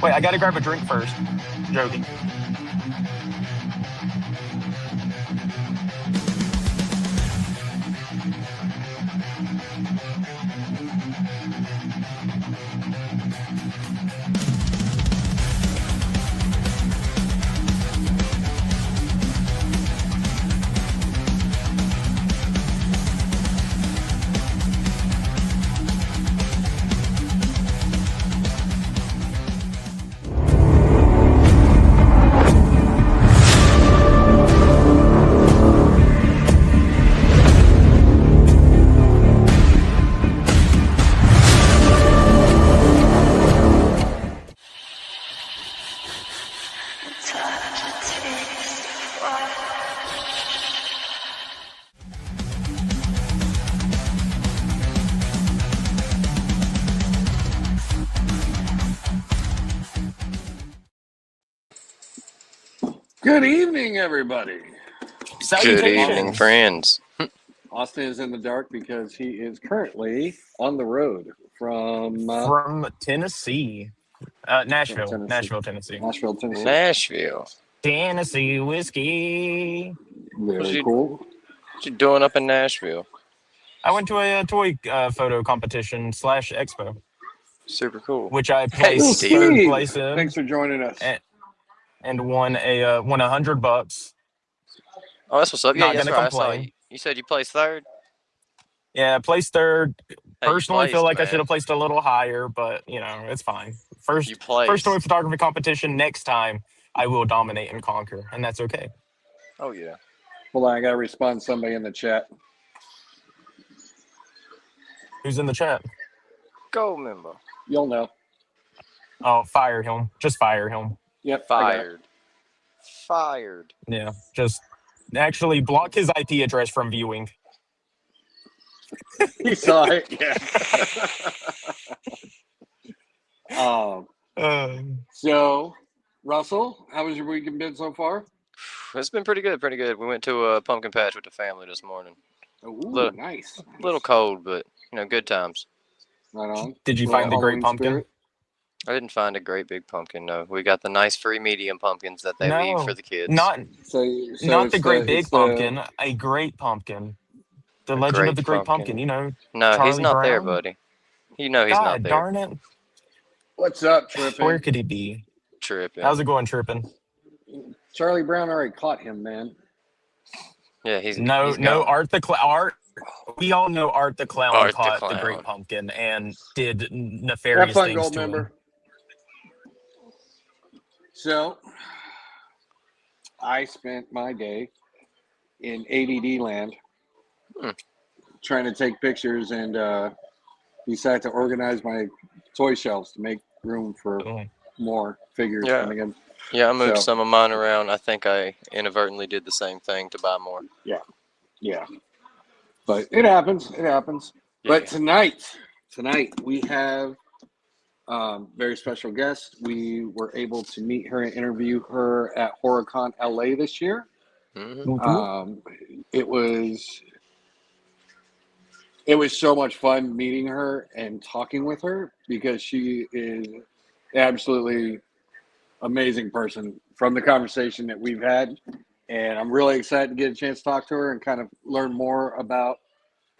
Wait, I gotta grab a drink first. Joking. Good evening, everybody. Salutations. Good evening, friends. Austin is in the dark because he is currently on the road From Tennessee. Nashville. Tennessee. Nashville, Tennessee. Nashville, Tennessee. Nashville. Tennessee whiskey. Very cool. What you doing up in Nashville? I went to a toy photo competition / expo, Super cool. which I Hey, placed Steve. third place in. Thanks for joining us. And won $100. Oh, that's what's up. Yeah, Not that's gonna right. I saw complain. you. You said you placed third? Yeah, placed third. Hey, Personally, feel like I man. should have placed a little higher, but it's fine. You First placed. toy photography competition. Next time, I will dominate and conquer, and that's okay. Oh, yeah. Hold on, I got to respond to somebody in the chat. Who's in the chat? Go, member. You'll know. Oh, fire him. Just fire him. Yep, Fired. Yeah, just actually block his IP address from viewing. He saw it, yeah. So, Russell, how was your weekend been so far? It's been pretty good, We went to a pumpkin patch with the family this morning. Ooh, nice. A little cold, but, good times. Right on. Did you find the great pumpkin? Spirit? I didn't find a great big pumpkin, no. We got the nice free medium pumpkins that they leave for the kids. Not the great big pumpkin, a great pumpkin. The Legend of the Great Pumpkin, No, Charlie he's not Brown? there, buddy. He's not God there. darn it. What's up, Trippin'? Where could he be? Trippin'. How's it going, Trippin'? Charlie Brown already caught him, man. Yeah, he's No, gone. Art. We all know Art the Clown Art the caught the Clown. Great Pumpkin and did Have nefarious fun, things gold to member. him. So, I spent my day in ADD land trying to take pictures and decided to organize my toy shelves to make room for more figures coming in. Yeah, I moved some of mine around. I think I inadvertently did the same thing to buy more. Yeah. But it happens. Yeah. But tonight we have very special guest. We were able to meet her and interview her at HorrorCon LA this year. Mm-hmm. It was so much fun meeting her and talking with her because she is absolutely amazing person from the conversation that we've had. And I'm really excited to get a chance to talk to her and kind of learn more about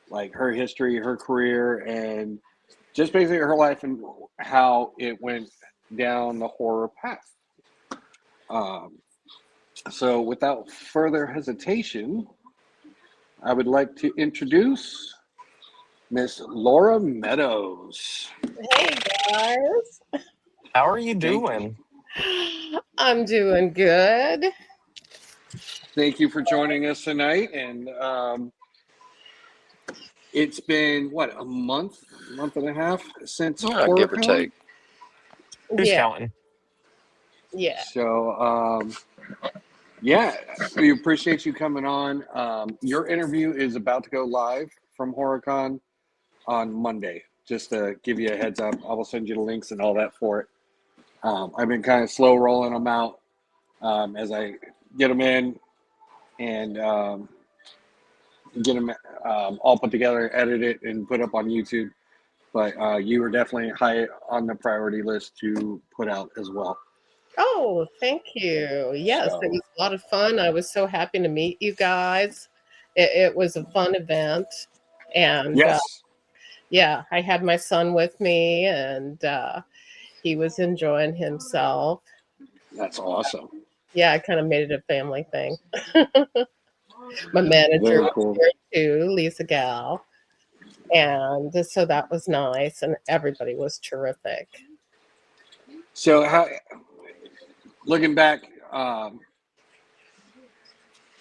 like her history, her career, and just basically her life and how it went down the horror path. So without further hesitation, I would like to introduce Miss Laura Meadows. Hey guys. How are you doing? I'm doing good. Thank you for joining us tonight. And it's been, a month and a half since HorrorCon? Give or take. Who's counting? Yeah. So, we appreciate you coming on. Your interview is about to go live from HorrorCon on Monday. Just to give you a heads up, I will send you the links and all that for it. I've been kind of slow rolling them out as I get them in and get them all put together, edit it, and put up on YouTube. but you were definitely high on the priority list to put out as well. Oh, thank you. Yes, it So was a lot of fun. I was so happy to meet you guys. It was a fun event. And yes, yeah, I had my son with me, and he was enjoying himself. that's awesome. Yeah, I kind of made it a family thing. My manager Very was cool. here too, Lisa Gal. And so that was nice, and everybody was terrific. So how, looking back,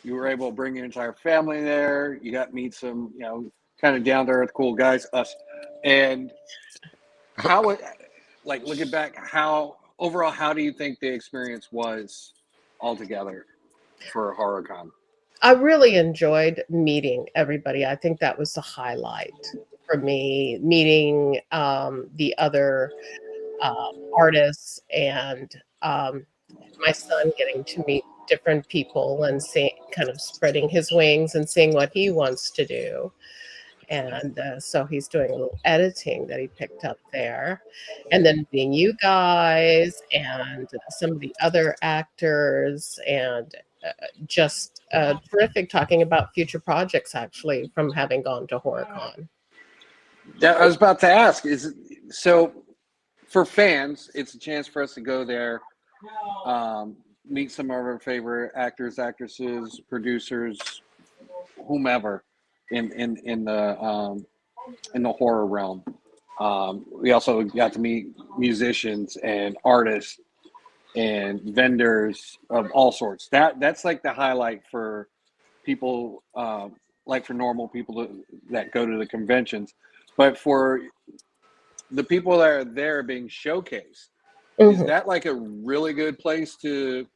you were able to bring your entire family there. You got to meet some, kind of down to earth, cool guys, us. And how, like looking back, how overall, how do you think the experience was altogether for HorrorCon? I really enjoyed meeting everybody. I think that was the highlight for me, meeting the other artists, and my son getting to meet different people and kind of spreading his wings and seeing what he wants to do. And so he's doing a little editing that he picked up there. And then being you guys and some of the other actors, and just terrific talking about future projects, actually, from having gone to HorrorCon. Yeah, I was about to ask, so for fans, it's a chance for us to go there, meet some of our favorite actors, actresses, producers, whomever in the horror realm. We also got to meet musicians and artists and vendors of all sorts. That's like the highlight for people, like for normal people that go to the conventions. But for the people that are there being showcased, is that like a really good place to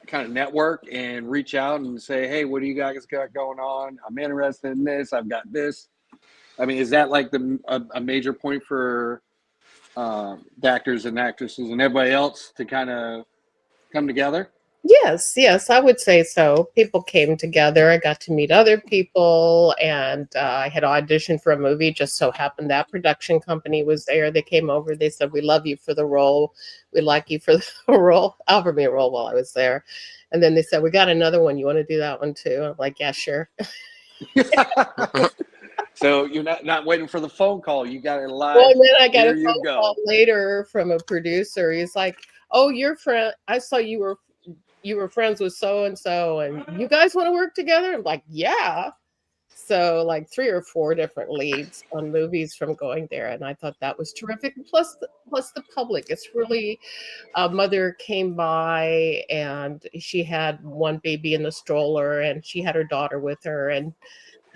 kind of network and reach out and say, hey, what do you guys got going on? I'm interested in this. I've got this. I mean, is that like a major point for the actors and actresses and everybody else to kind of come together? Yes, I would say so. People came together. I got to meet other people, and I had auditioned for a movie. Just so happened that production company was there. They came over. They said, "We love you for the role. We like you for the role." Offered me a role while I was there, and then they said, "We got another one. You want to do that one too?" I'm like, "Yeah, sure." So you're not waiting for the phone call. You got it live. Well, and then I got Here a you phone go. call later from a producer. He's like, "Oh, your friend. I saw you were friends with so and so, and you guys want to work together?" I'm like, "Yeah." So like 3 or 4 different leads on movies from going there, and I thought that was terrific. Plus the public. It's really, a mother came by, and she had one baby in the stroller, and she had her daughter with her, and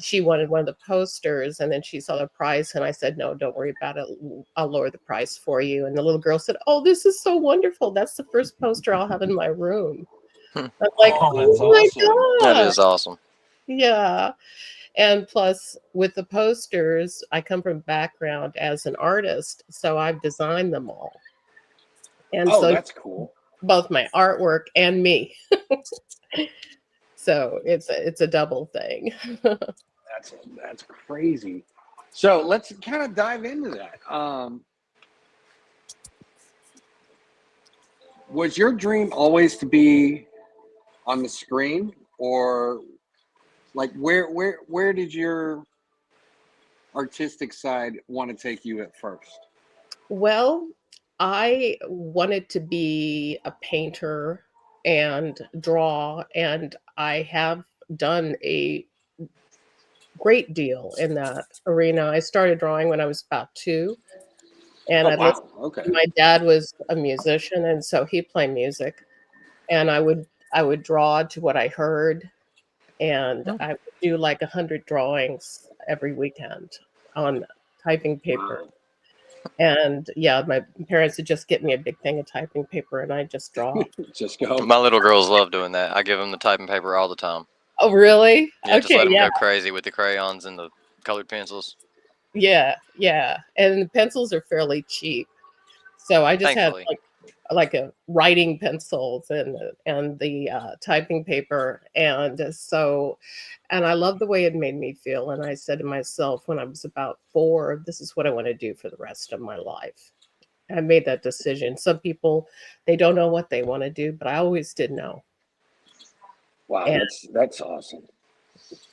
she wanted one of the posters, and then she saw the price, and I said, "No, don't worry about it. I'll lower the price for you." And the little girl said, "Oh, this is so wonderful. That's the first poster I'll have in my room." I'm like, Oh, that's "Oh my awesome. That God." is awesome. Yeah. And plus, with the posters, I come from background as an artist, so I've designed them all. And Oh, so that's cool. both my artwork and me. So it's a double thing. That's crazy. So let's kind of dive into that. Was your dream always to be on the screen, or like where did your artistic side want to take you at first? Well, I wanted to be a painter and draw, and I have done a great deal in that arena. I started drawing when I was about 2, and Oh I listened. wow, okay. My dad was a musician, and so he played music, and I would draw to what I heard, and I would do like 100 drawings every weekend on typing paper. Wow. And yeah, my parents would just get me a big thing of typing paper, and I just draw. Just go. My little girls love doing that. I give them the typing paper all the time. Oh, really? Yeah, just Okay, let them yeah, go crazy with the crayons and the colored pencils. yeah. And the pencils are fairly cheap, so I just had Thankfully. like like a writing pencils and the typing paper. And so, and I love the way it made me feel. And I said to myself when I was about 4, this is what I want to do for the rest of my life. I made that decision. Some people, they don't know what they want to do, but I always did know. Wow, And that's awesome.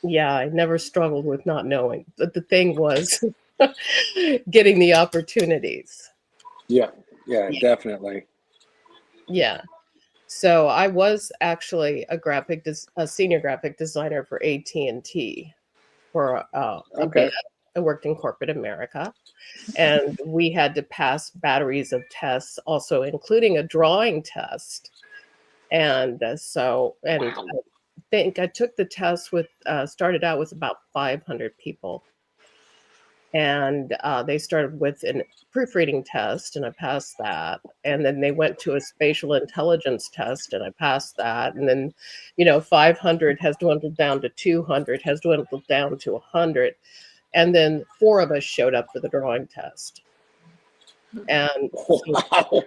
yeah, I never struggled with not knowing. But the thing was getting the opportunities. Yeah, Yeah. definitely. Yeah. So I was actually a senior graphic designer for AT&T for a Okay. bit. I worked in corporate America, and we had to pass batteries of tests, also including a drawing test. And so, and Wow. I think I took the test with, started out with about 500 people. And they started with a proofreading test, and I passed that. And then they went to a spatial intelligence test, and I passed that. And then, 500 has dwindled down to 200, has dwindled down to 100. And then 4 of us showed up for the drawing test. And wow.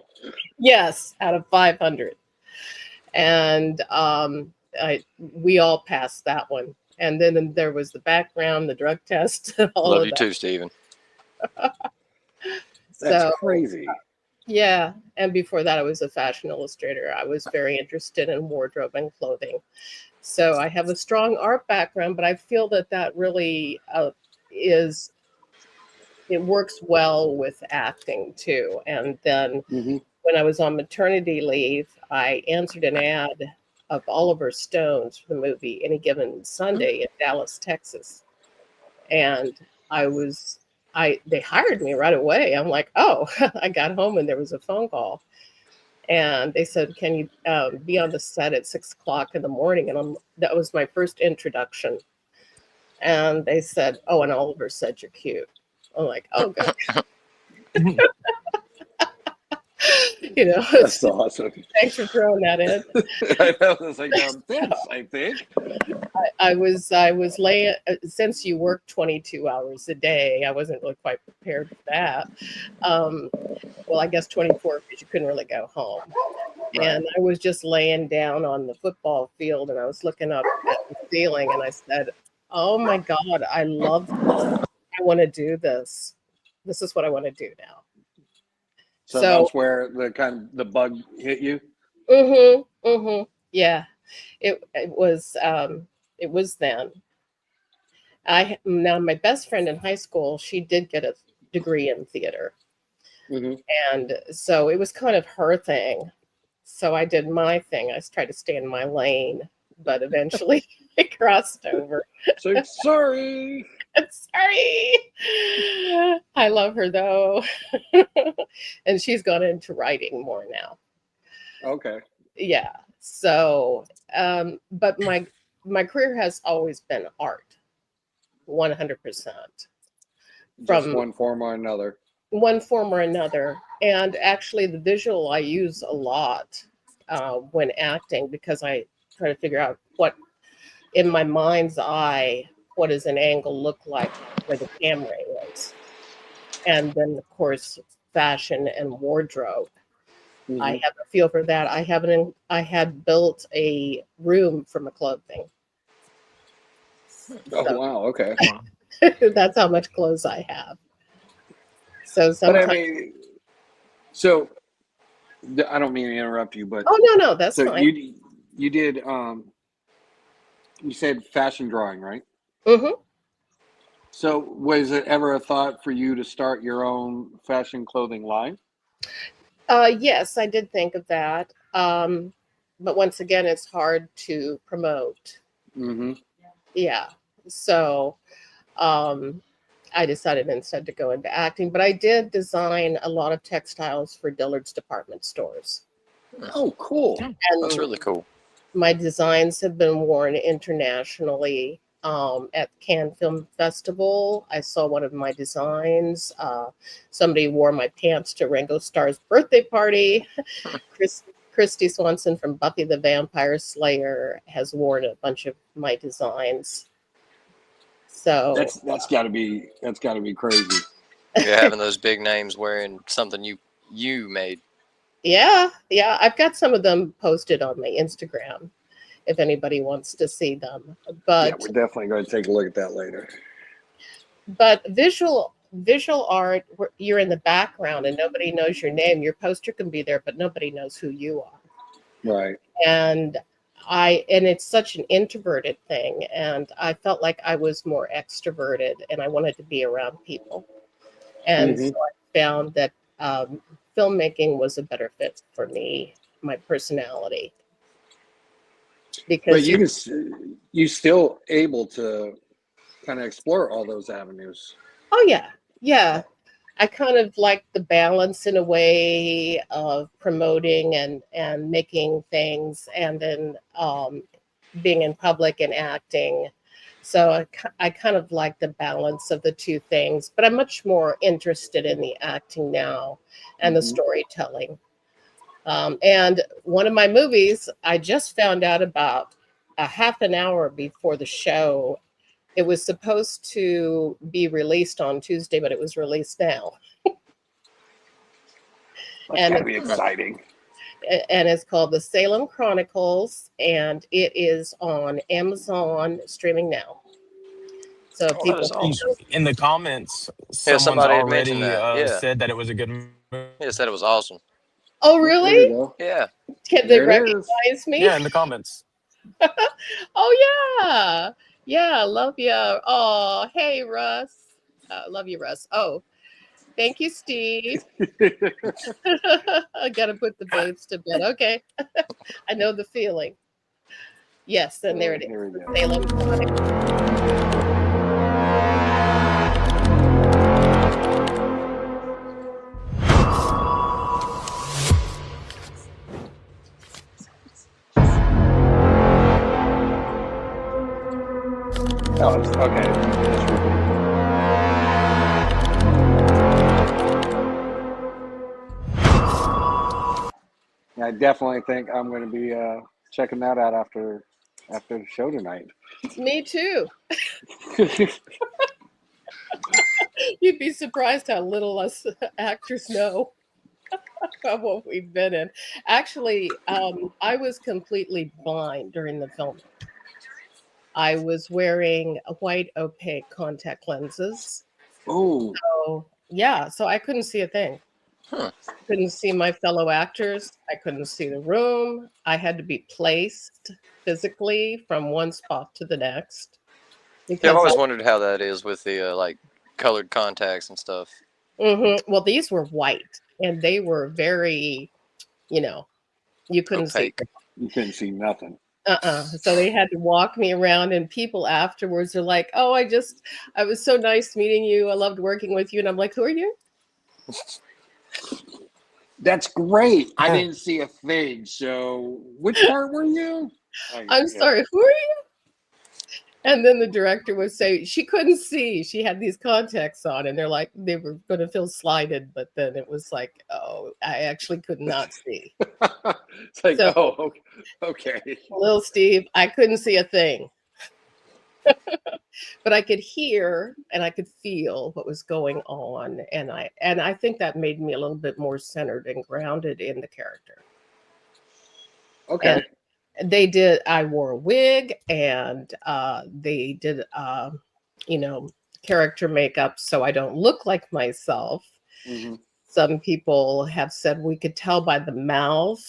yes, out of 500. And we all passed that one. And then there was the background, the drug test, and all Love of you that. too, Stephen. That's crazy. Yeah. And before that, I was a fashion illustrator. I was very interested in wardrobe and clothing. So I have a strong art background, but I feel that really it works well with acting too. And then when I was on maternity leave, I answered an ad of Oliver Stone's for the movie Any Given Sunday in Dallas, Texas. And they hired me right away. I'm like, oh, I got home and there was a phone call. And they said, can you be on the set at 6 o'clock in the morning? And that was my first introduction. And they said, oh, and Oliver said, you're cute. I'm like, oh, good. That's awesome. Thanks for throwing that in. I was like, thanks, I think. I was laying, since you work 22 hours a day, I wasn't really quite prepared for that. Well, I guess 24 because you couldn't really go home. Right. And I was just laying down on the football field and I was looking up at the ceiling and I said, oh my God, I love this. I want to do this. This is what I want to do now. So that's where the bug hit you? Yeah. It was then. Now my best friend in high school, she did get a degree in theater. And so it was kind of her thing. So I did my thing. I tried to stay in my lane, but eventually I crossed over. So sorry. Sorry. I love her though. And she's gone into writing more now. Okay. Yeah. So, but my career has always been art, 100%. From one form or another. One form or another. And actually the visual I use a lot when acting because I try to figure out what, in my mind's eye, what does an angle look like where the camera is. And then, of course, fashion and wardrobe. I have a feel for that. I had built a room for my clothing. Oh, wow. Okay. That's how much clothes I have. So sometimes. But I mean, so I don't mean to interrupt you, but. Oh, no, that's fine. You did, you said fashion drawing, right? So was it ever a thought for you to start your own fashion clothing line? Yes, I did think of that. But once again, it's hard to promote. Yeah. So I decided instead to go into acting. But I did design a lot of textiles for Dillard's department stores. Oh, cool. And that's really cool. My designs have been worn internationally. At Cannes Film Festival, I saw one of my designs. Somebody wore my pants to Ringo Starr's birthday party. Christy Swanson from Buffy the Vampire Slayer has worn a bunch of my designs. So that's got to be crazy. You're having those big names wearing something you made. Yeah, I've got some of them posted on my Instagram if anybody wants to see them. But we're definitely going to take a look at that later. But visual art, you're in the background and nobody knows your name. Your poster can be there, but nobody knows who you are. Right. And it's such an introverted thing, and I felt like I was more extroverted and I wanted to be around people. And so I found that filmmaking was a better fit for me, my personality. Because you still able to kind of explore all those avenues. Oh yeah. I kind of like the balance in a way of promoting and making things, and then being in public and acting. So I kind of like the balance of the two things, but I'm much more interested in the acting now and the storytelling. And one of my movies, I just found out about a half an hour before the show. It was supposed to be released on Tuesday, but it was released now. That's gotta be exciting. And it's called The Salem Chronicles, and it is on Amazon streaming now. So people in the comments, somebody already that. said that it was a good movie. Yeah, said it was awesome. Oh, really? Yeah. Can they recognize me? Yeah, in the comments. Oh, yeah, love you. Oh, hey, Russ. Love you, Russ. Oh, thank you, Steve. I gotta put the babes to bed. Okay. I know the feeling. Yes, and there it is. Salem Chronicles. Oh, okay. I definitely think I'm going to be checking that out after the show tonight. Me too. You'd be surprised how little us actors know about what we've been in. Actually, I was completely blind during the filming. I was wearing white opaque contact lenses. Oh. So, yeah, so I couldn't see a thing. Huh. I couldn't see my fellow actors. I couldn't see the room. I had to be placed physically from one spot to the next. Yeah, I've always wondered how that is with the like colored contacts and stuff. Well, these were white, and they were very, you couldn't opaque. see. You couldn't see nothing. So they had to walk me around, and people afterwards are like, "Oh, I was so nice meeting you. I loved working with you." And I'm like, "Who are you?" That's great. I didn't see a thing. So which part were you? I'm sorry, who are you? And then the director would say she couldn't see. She had these contacts on, and they were going to feel slighted, but then it was like, oh, I actually could not see. It's like, so, okay. Little Steve, I couldn't see a thing. But I could hear and I could feel what was going on, and I think that made me a little bit more centered and grounded in the character. Okay. And I wore a wig, and they did character makeup so I don't look like myself. Some people have said we could tell by the mouth.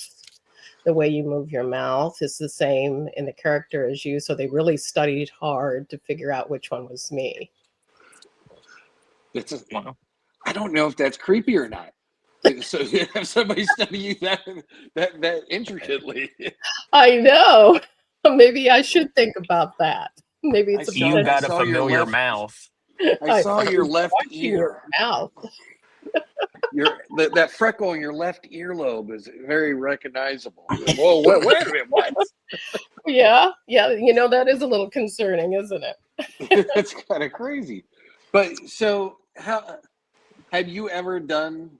The way you move your mouth is the same in the character as you. So they really studied hard to figure out which one was me. I don't know if that's creepy or not. So you have somebody study you that intricately. I know. Maybe I should think about that. Maybe it's you got a familiar mouth. I saw your left ear. Mouth. That freckle in your left earlobe is very recognizable. Whoa, wait a minute, what? Yeah, that is a little concerning, isn't it? That's kind of crazy. But so, how have you ever done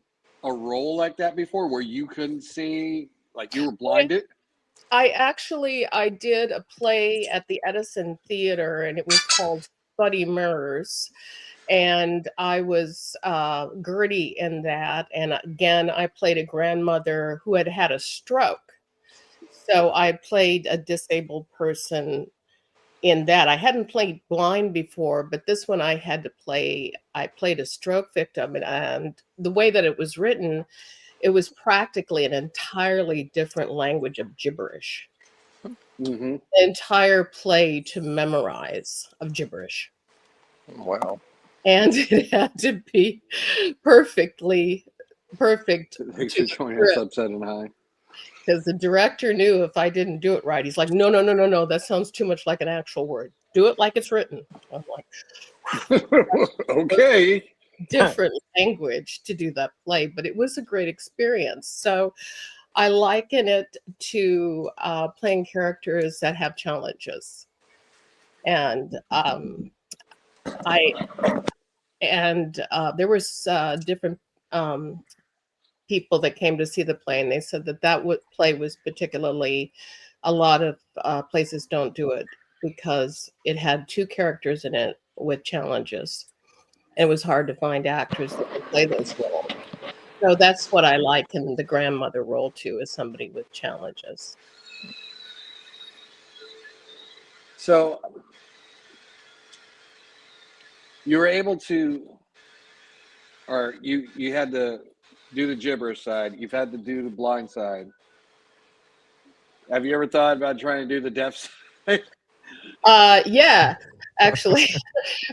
a role like that before, where you couldn't see, like you were blinded? I did a play at the Edison Theater, and it was called Buddy Murs. and I was Gertie in that. And again, I played a grandmother who had had a stroke. So I played a disabled person in that. I hadn't played blind before, but this one I played a stroke victim. And the way that it was written, it was practically an entirely different language of gibberish. Mm-hmm. The entire play to memorize of gibberish. Wow. And it had to be perfect Makes you join us upset and high. because the director knew if I didn't do it right, he's like, no, that sounds too much like an actual word. Do it like it's written. I'm like, okay. different language to do that play, but it was a great experience. So I liken it to playing characters that have challenges. And there was different people that came to see the play, and they said that play was particularly, a lot of places don't do it because it had two characters in it with challenges. It was hard to find actors that could play those roles. So that's what I like in the grandmother role too, is somebody with challenges. So you were able to, or you had to do the gibberish side. You've had to do the blind side. Have you ever thought about trying to do the deaf side? Yeah, actually,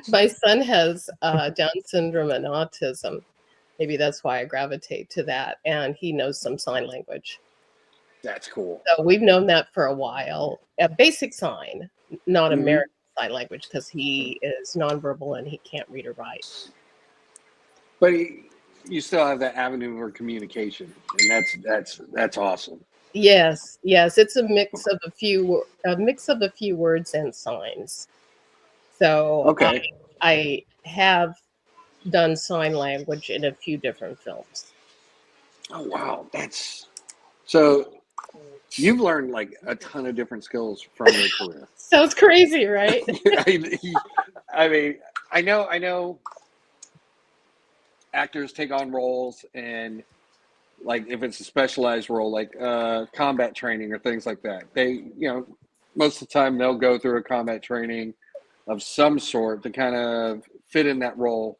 my son has Down syndrome and autism. Maybe that's why I gravitate to that. And he knows some sign language. That's cool. So we've known that for a while. A basic sign, not Mhm. American Sign Language, because he is nonverbal and he can't read or write. But you still have that avenue for communication, and that's awesome. Yes, it's a mix of a few words and signs. So Okay. I have done sign language in a few different films. Oh wow, that's so. You've learned like a ton of different skills from your career. Sounds crazy, right? I mean, I know actors take on roles, and like if it's a specialized role like combat training or things like that, they, most of the time they'll go through a combat training of some sort to kind of fit in that role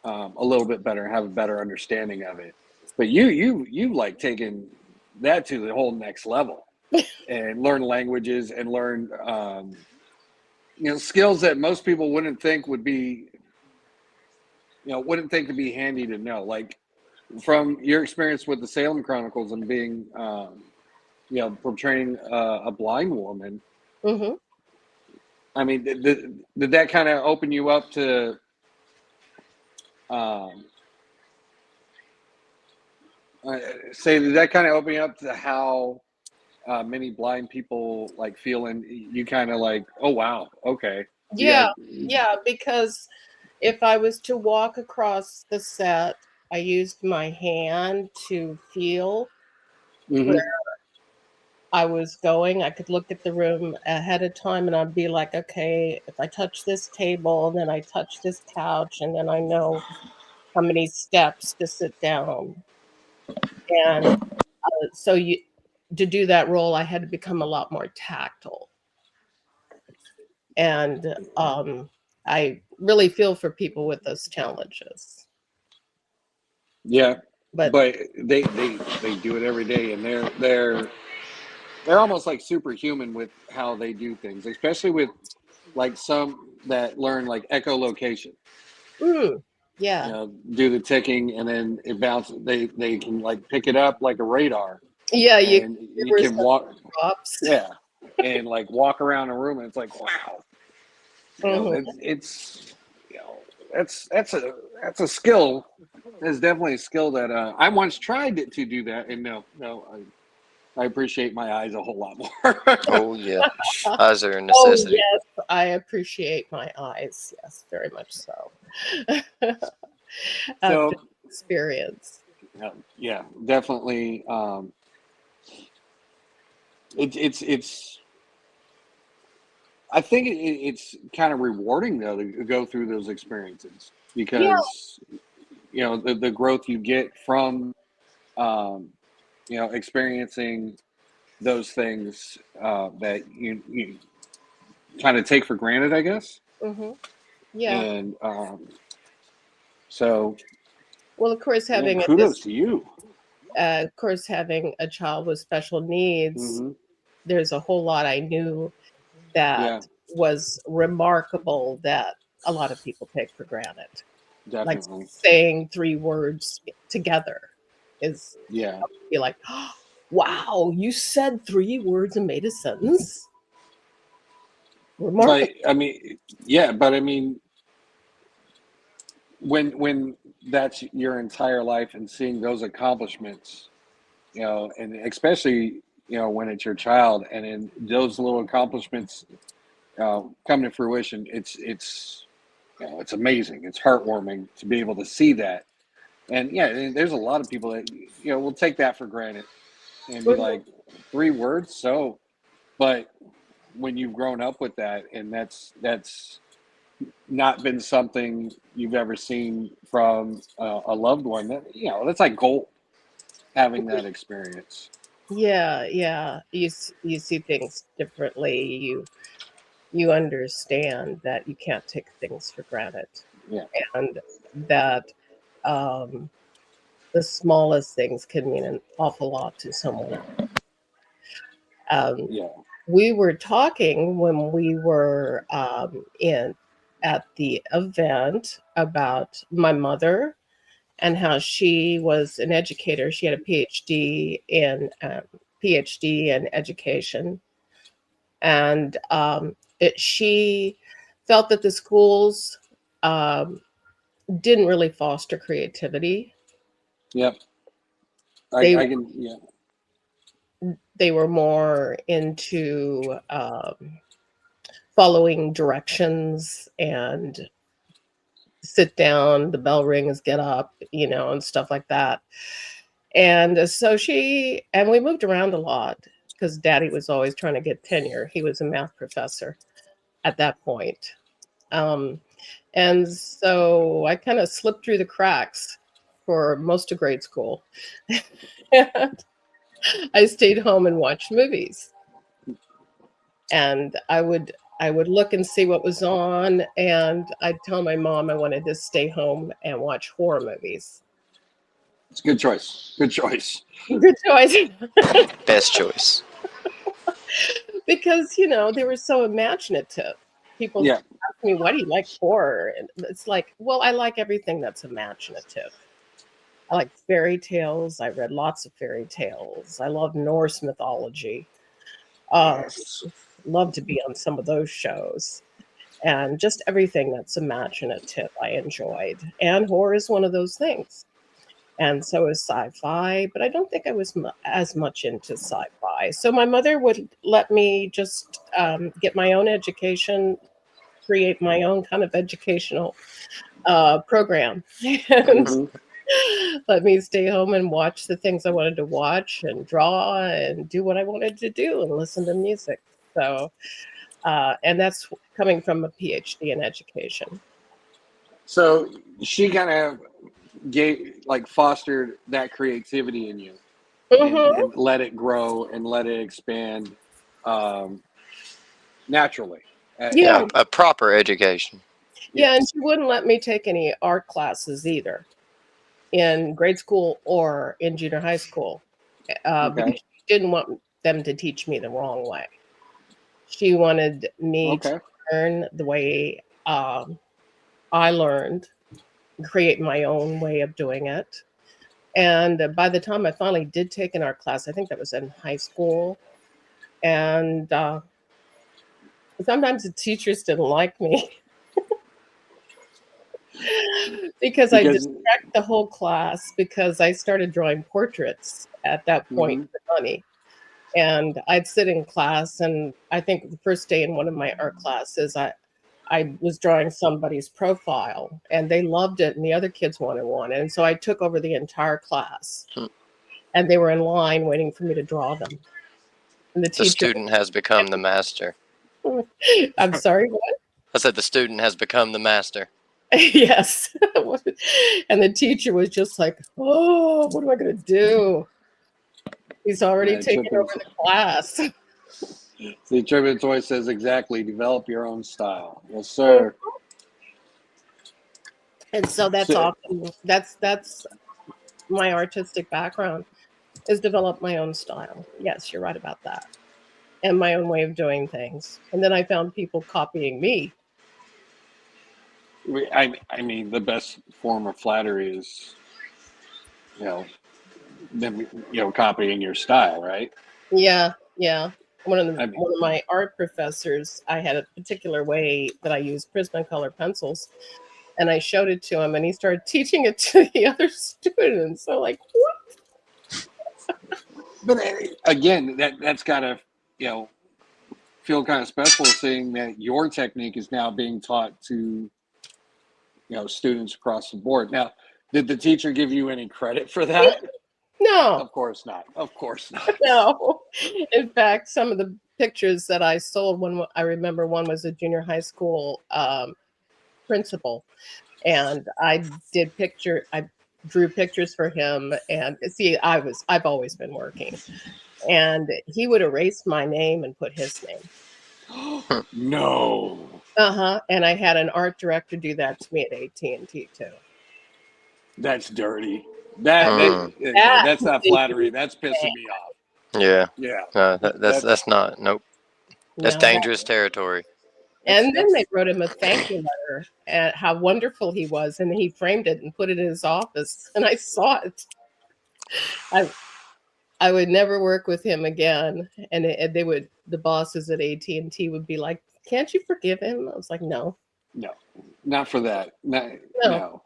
a little bit better, have a better understanding of it. But you like taken that to the whole next level and learn languages and learn skills that most people wouldn't think would be to be handy to know. Like from your experience with the Salem Chronicles and being portraying a blind woman. Mm-hmm. I mean, did that kind of open you up to did that kind of open you up to how many blind people like feel, and you kind of like, oh wow, okay. Yeah, because if I was to walk across the set, I used my hand to feel where I was going. I could look at the room ahead of time and I'd be like, okay, if I touch this table, then I touch this couch, and then I know how many steps to sit down. And so to do that role, I had to become a lot more tactile. And I really feel for people with those challenges. Yeah, but they do it every day, and they're almost like superhuman with how they do things, especially with like some that learn like echolocation. Yeah. Do the ticking, and then it bounces. They can like pick it up like a radar. Yeah, you can walk. Props. Yeah, and like walk around a room, and it's like wow. It's that's a skill. It's definitely a skill that I once tried to do that, and no, I appreciate my eyes a whole lot more. Oh yeah, eyes are a necessity. Oh yes, I appreciate my eyes. Yes, very much so. So experience. Yeah, definitely. It's I think it's kind of rewarding though to go through those experiences because the growth you get from experiencing those things that you kind of take for granted, I guess. Mm-hmm. Yeah. And so, well, of course, having kudos to you. Of course, having a child with special needs, Mm-hmm. there's a whole lot I knew that was remarkable that a lot of people take for granted. Definitely. Like saying 3 words together is Yeah. You're like, oh, wow, you said 3 words and made a sentence. Remarkable. But I mean, when that's your entire life and seeing those accomplishments, and especially when it's your child, and then those little accomplishments come to fruition, it's amazing. It's heartwarming to be able to see that. And there's a lot of people that will take that for granted and be like, 3 words, so. But when you've grown up with that, and that's not been something you've ever seen from a loved one, that's like gold, having that experience. Yeah. You see things differently. You understand that you can't take things for granted. Yeah. And that the smallest things can mean an awful lot to someone. We were talking when we were at the event about my mother and how she was an educator. She had a PhD in education, and she felt that the schools didn't really foster creativity. Yep. They were more into following directions and sit down, the bell rings, get up, and stuff like that. And so we moved around a lot because Daddy was always trying to get tenure. He was a math professor at that point. And so I kind of slipped through the cracks for most of grade school. And I stayed home and watched movies. And I would look and see what was on, and I'd tell my mom I wanted to stay home and watch horror movies. It's a good choice. Good choice. Good choice. Best choice. Because, they were so imaginative. People ask me, why do you like horror? And it's like, well, I like everything that's imaginative. I like fairy tales. I read lots of fairy tales. I love Norse mythology. Love to be on some of those shows. And just everything that's imaginative I enjoyed. And horror is one of those things. And so is sci-fi, but I don't think I was as much into sci-fi. So my mother would let me just get my own education, create my own kind of educational program. And let me stay home and watch the things I wanted to watch and draw and do what I wanted to do and listen to music. So, and that's coming from a PhD in education. So she kind of fostered that creativity in you, and let it grow and let it expand naturally. A proper education. Yeah, and she wouldn't let me take any art classes either in grade school or in junior high school because she didn't want them to teach me the wrong way. She wanted me to learn the way I learned, create my own way of doing it. And by the time I finally did take an art class, I think that was in high school. And sometimes the teachers didn't like me because I distract the whole class because I started drawing portraits at that point for money. And I'd sit in class, and I think the first day in one of my art classes, I was drawing somebody's profile, and they loved it, and the other kids wanted one. And so I took over the entire class, and they were in line waiting for me to draw them. And the student has become the master. I'm sorry, what? I said the student has become the master. Yes. And the teacher was just like, oh, what am I going to do? He's already taken over the class. The Tribute Toy says exactly, develop your own style. Yes, sir. And so that's often, that's my artistic background, is develop my own style. Yes, you're right about that. And my own way of doing things. And then I found people copying me. I mean, the best form of flattery is, them, copying your style, right? Yeah, yeah. One of my art professors, I had a particular way that I used Prismacolor pencils, and I showed it to him, and he started teaching it to the other students. So, like, what? But again, that's gotta, feel kind of special, seeing that your technique is now being taught to, students across the board. Now, did the teacher give you any credit for that? No. Of course not. Of course not. No. In fact, some of the pictures that I sold, I remember one was a junior high school principal, and I drew pictures for him. And see, I've always been working, and he would erase my name and put his name. No. And I had an art director do that to me at AT&T too. That's dirty. That's not flattery. That's pissing me off. Yeah. Yeah. That's not. Nope. That's dangerous territory. And then they wrote him a thank you letter at how wonderful he was, and he framed it and put it in his office, and I saw it. I would never work with him again, and the bosses at AT&T would be like, "Can't you forgive him?" I was like, "No, not for that. No.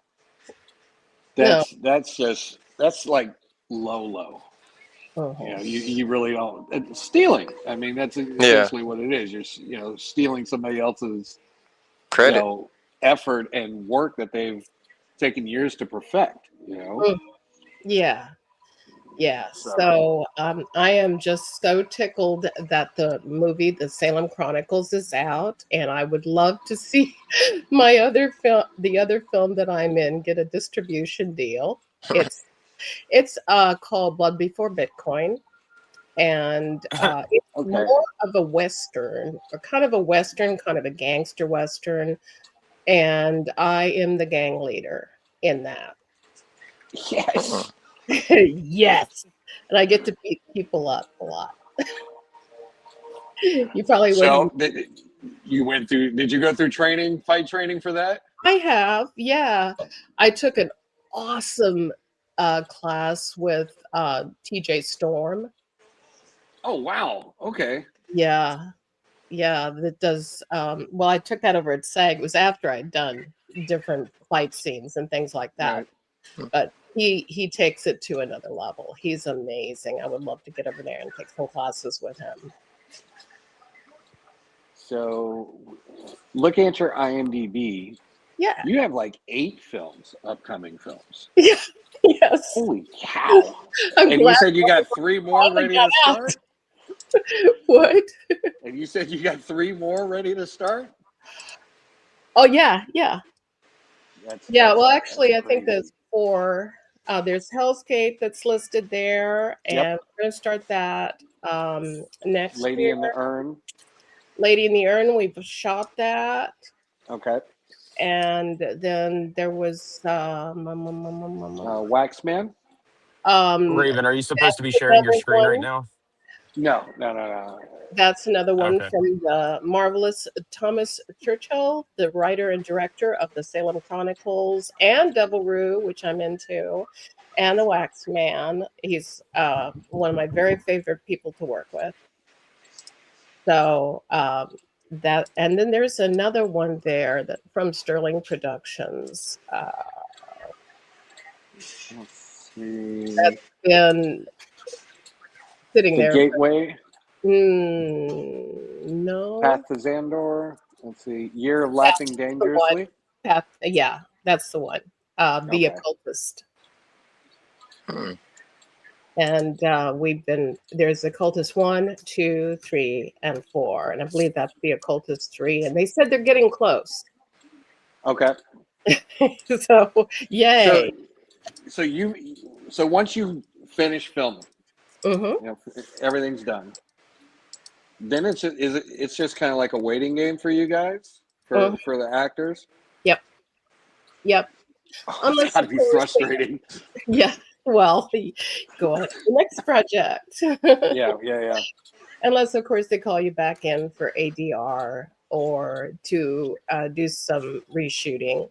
That's like low. You really don't. It's stealing. I mean, that's essentially what it is. You're stealing somebody else's credit, effort and work that they've taken years to perfect. Yeah. So I am just so tickled that the movie, The Salem Chronicles, is out, and I would love to see the other film that I'm in, get a distribution deal. It's called Blood Before Bitcoin, and it's more of a Western, or kind of a gangster Western, and I am the gang leader in that. Yes. Yes. And I get to beat people up a lot. You probably wouldn't. So did you go through fight training for that? I have, yeah. I took an awesome class with TJ Storm. Oh, wow. Okay. Yeah. That does. Well, I took that over at SAG. It was after I'd done different fight scenes and things like that. Right. But he takes it to another level. He's amazing. I would love to get over there and take some classes with him. So, looking at your IMDb, you have like 8 upcoming films. Yeah. Yes. Holy cow! And you said you got 3 more ready to start. What? And you said you got 3 more ready to start. Oh yeah. Well, actually, I think there's 4. There's Hell's Gate that's listed there, and we're going to start that next Lady year. in the Urn. Lady in the Urn, we've shot that. Okay. And then there was Waxman. Raven, are you supposed to be sharing your screen right now? No. That's another one from the marvelous Thomas Churchill, the writer and director of the Salem Chronicles and Devil Rue, which I'm into, and the Wax Man. He's one of my very favorite people to work with. So and then there's another one there that from Sterling Productions. Let's see. That's been sitting there. Gateway. No. Path to Xandor. Let's see. Year of Laughing Dangerously. Yeah, that's the one. The Occultist. And there's Occultist 1, 2, 3, and 4. And I believe that's the Occultist 3. And they said they're getting close. Okay. So, yay. So once you finish filming, everything's done. Then it's just kind of like a waiting game for you guys, for the actors. Yep. Oh, it's got to be frustrating. Yeah. Well, go on to the next project. Yeah. Unless, of course, they call you back in for ADR or to do some reshooting.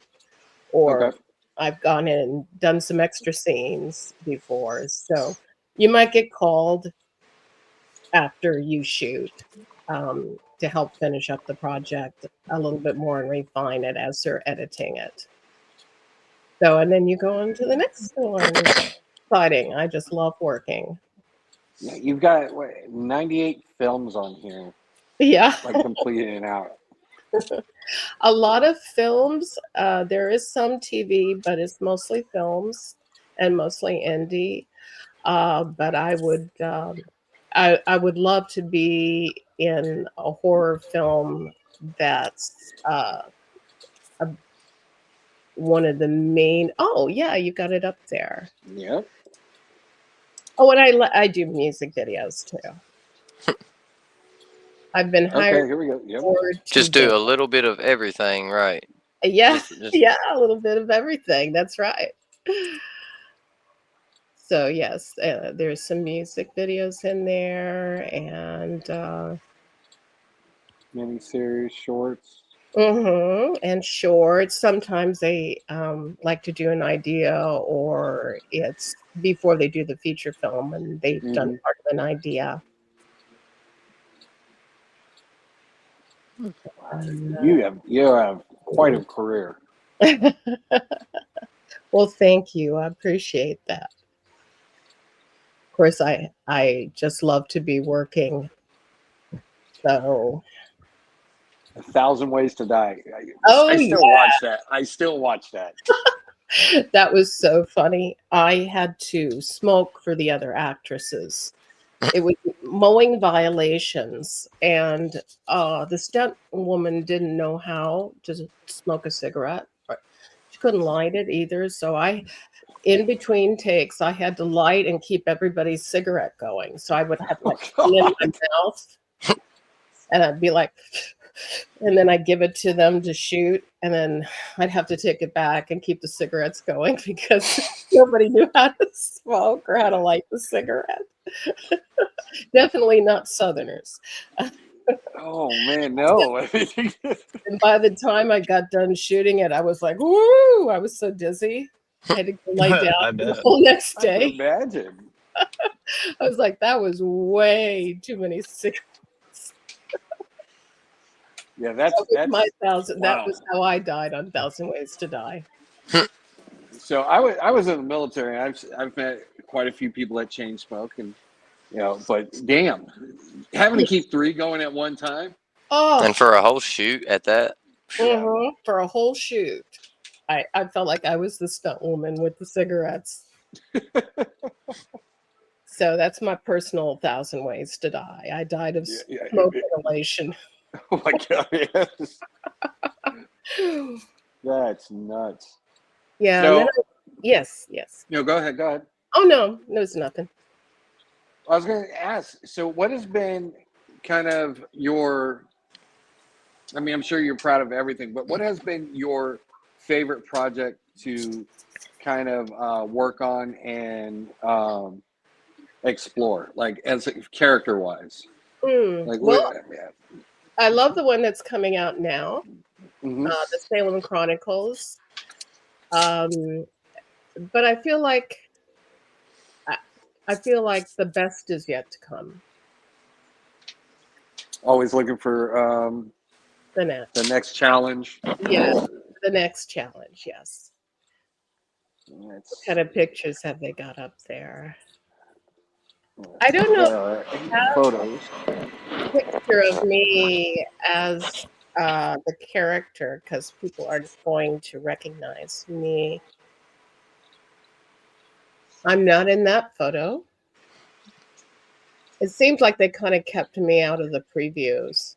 Or I've gone in and done some extra scenes before. So you might get called after you shoot to help finish up the project a little bit more and refine it as they're editing it. So, and then you go on to the next one. Exciting. I just love working. Yeah, you've got 98 films on here. Yeah. Like completed and out. A lot of films. There is some TV, but it's mostly films and mostly indie. But I would love to be in a horror film that's one of the main. Oh yeah, you got it up there. Yep. Oh, and I do music videos too. I've been hired. Okay, here we go. Yep. Just do a little bit of everything, right? Yeah, yeah, a little bit of everything. That's right. So yes, there's some music videos in there, and miniseries, shorts. And shorts. Sometimes they like to do an idea, or it's before they do the feature film, and they've done part of an idea. You have quite a career. Well, thank you. I appreciate that. Of course, I just love to be working. So 1,000 Ways to Die. I still watch that. That was so funny. I had to smoke for the other actresses. It was mowing violations, and the stunt woman didn't know how to smoke a cigarette. She couldn't light it either. So in between takes, I had to light and keep everybody's cigarette going. So I would have like in my mouth, and I'd be like, and then I'd give it to them to shoot, and then I'd have to take it back and keep the cigarettes going because nobody knew how to smoke or how to light the cigarette. Definitely not Southerners. Oh man, no. And by the time I got done shooting it, I was like, woo! I was so dizzy. I had to go lay down the whole next day. I can imagine. I was like, that was way too many cigarettes. Yeah, that's my 1,000. Wow. That was how I died on 1,000 Ways to Die. So I was in the military. I've met quite a few people that chain smoke, and but damn, having to keep 3 going at one time. Oh, and for a whole shoot at that. For a whole shoot, I felt like I was the stunt woman with the cigarettes. So that's my personal 1,000 Ways to Die. I died of smoke inhalation. Oh my God! Yes. That's nuts. Yeah. So, yes. No, go ahead. Oh no, it's nothing. I was going to ask. So, what has been kind of your? I mean, I'm sure you're proud of everything, but what has been your favorite project to kind of work on and explore, like as character-wise? Like, I love the one that's coming out now, the Salem Chronicles. But I feel like the best is yet to come. Always looking for the next challenge. Yeah, the next challenge. Yes. What kind of pictures have they got up there? I don't know. Photos. Picture of me as the character, because people are going to recognize me. I'm not in that photo. It seems like they kind of kept me out of the previews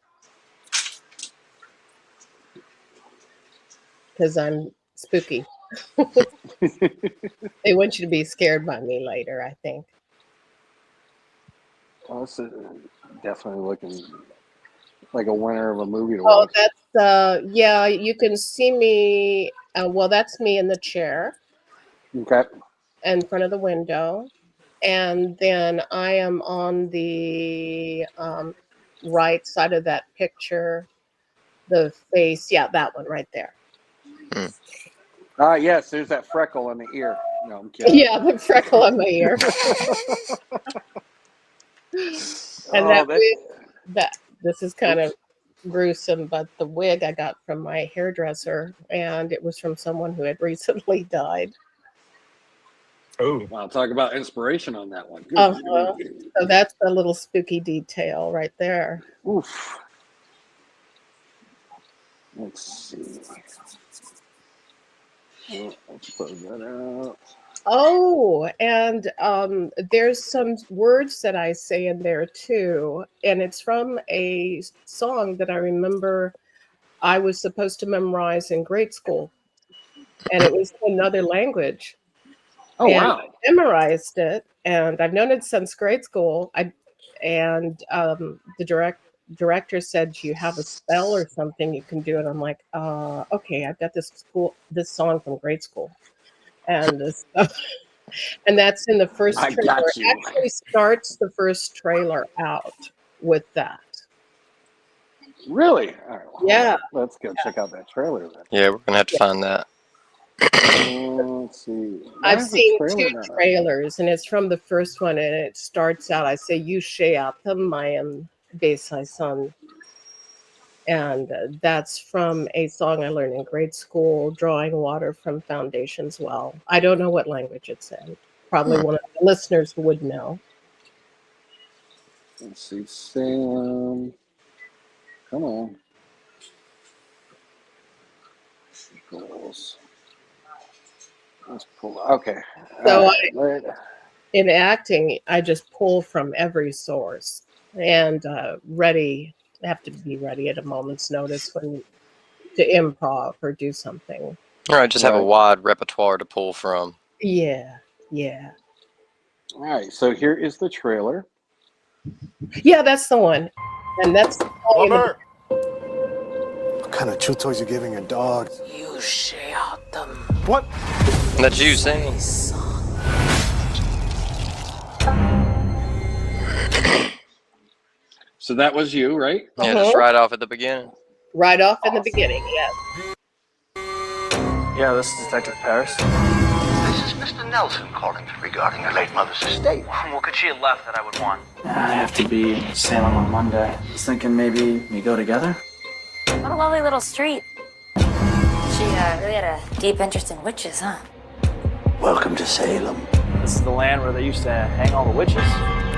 because I'm spooky. They want you to be scared by me later, I think. Well, this is definitely looking like a winner of a movie to Oh, watch. that's yeah. You can see me. Well, that's me in the chair Okay. in front of the window, and then I am on the right side of that picture. The face, yeah, that one right there. Yes, there's that freckle on the ear. No, I'm kidding. Yeah, the freckle on my ear. And Oh, that this is kind of gruesome, but the wig I got from my hairdresser, and it was from someone who had recently died. Oh, I'll talk about inspiration on that one. So that's a little spooky detail right there. Oof. Let's see. Let's put that out. Oh, and there's some words that I say in there too, and it's from a song that I remember I was supposed to memorize in grade school, and it was another language. Oh, And wow. I memorized it, and I've known it since grade school. The director said, "Do you have a spell or something you can do it?" I'm like, okay, I've got this song from grade school, and this and that's in the first I trailer. got It you. actually starts the first trailer out with that. Really? All right, well, Yeah. Let's go check out that trailer then. Yeah, we're gonna have to find that. Let's see. Why I've is the seen trailer two not up? trailers, and it's from the first one, and it starts out, I say, "You sheata mayan besai son." And that's from a song I learned in grade school, Drawing Water from Foundation's Well. I don't know what language it's in. Probably one of the listeners would know. Let's see. Salem. Come on. Goals. Let's pull. Okay. So Right. in acting, I just pull from every source and have to be ready at a moment's notice when to improv or do something. All right, just have a wide repertoire to pull from. Yeah. All right. So here is the trailer. Yeah, that's the one. And that's What kind of chew toys you giving your dog? You share them. What? That's you singing. So that was you, right? Yeah, just right off at the beginning. Right off in the beginning, yes. Yeah, this is Detective Paris. This is Mr. Nelson calling regarding your late mother's estate. What could she have left that I would want? I have to be in Salem on Monday. I was thinking maybe we go together. What a lovely little street. She really had a deep interest in witches, huh? Welcome to Salem. This is the land where they used to hang all the witches.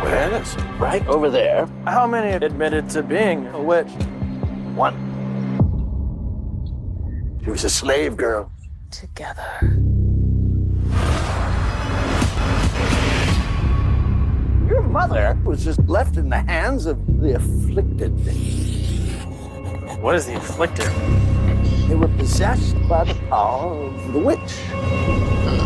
Where is it? Right over there. How many admitted to being a witch? One. She was a slave girl. Together. Your mother was just left in the hands of the afflicted. What is the afflicted? They were possessed by the power of the witch.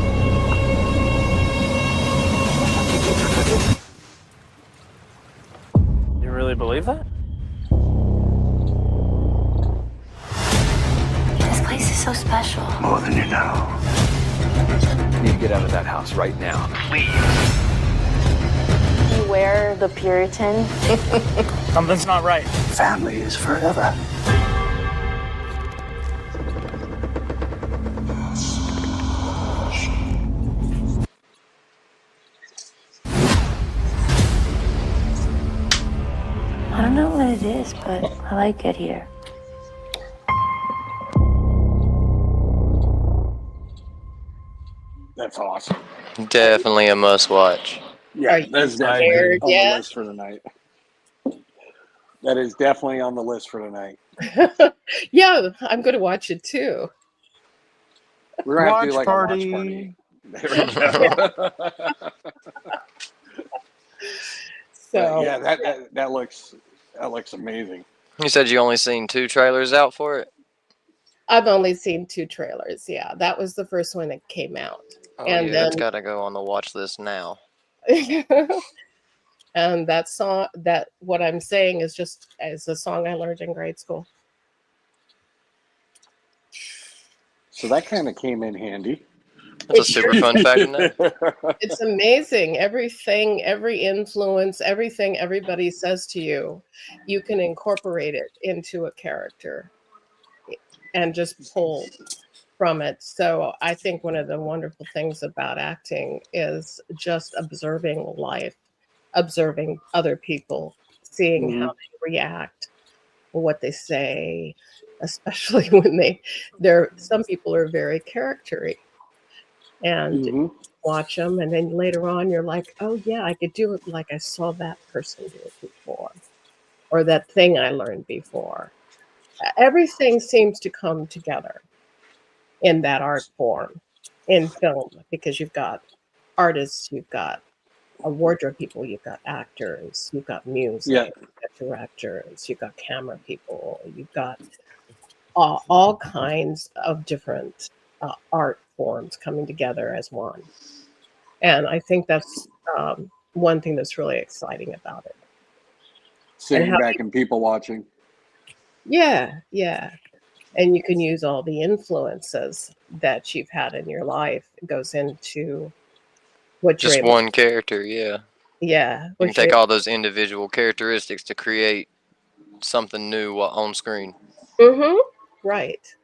You really believe that? This place is so special. More than you know. You need to get out of that house right now. Please. Beware the Puritan. Something's not right. Family is forever. I don't know what it is, but I like it here. That's awesome. Definitely a must watch. Yeah, Are you that's definitely scared on the yet? list for tonight. That is definitely on the list for tonight. Yeah, I'm going to watch it too. We're gonna have to do Watch like party. a watch party. There we go. So yeah, that looks amazing. You said you only seen 2 trailers out for it? I've only seen 2 trailers. Yeah, that was the first one that came out. Oh, And yeah, then that's got to go on the watch list now. and that song, that what I'm saying is just as a song I learned in grade school. So that kind of came in handy. That's a super fun fact to know. It's amazing. Everything, every influence, everything everybody says to you, you can incorporate it into a character and just pull from it. So I think one of the wonderful things about acting is just observing life, observing other people, seeing how they react, what they say, especially when some people are very charactery. And watch them, and then later on you're like, oh yeah, I could do it like I saw that person do it before, or that thing I learned before. Everything seems to come together in that art form in film, because you've got artists, you've got wardrobe people, you've got actors, you've got music, you've got directors, you've got camera people, you've got all kinds of different art forms coming together as one. And I think that's one thing that's really exciting about it. Sitting back and people watching. Yeah, yeah. And you can use all the influences that you've had in your life. It goes into what Just you're one character, yeah. Yeah. You can take all those individual characteristics to create something new on screen. Right.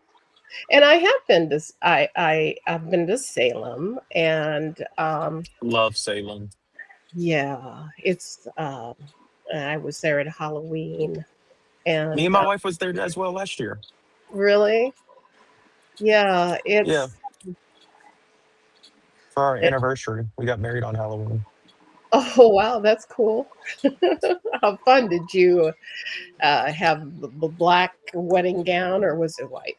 And I have been to I've been to Salem, and love Salem. Yeah, it's I was there at Halloween, and Me and my wife was there as well last year. Really? Yeah, yeah. For our anniversary, we got married on Halloween. Oh wow, that's cool. How fun. Did you have the black wedding gown, or was it white?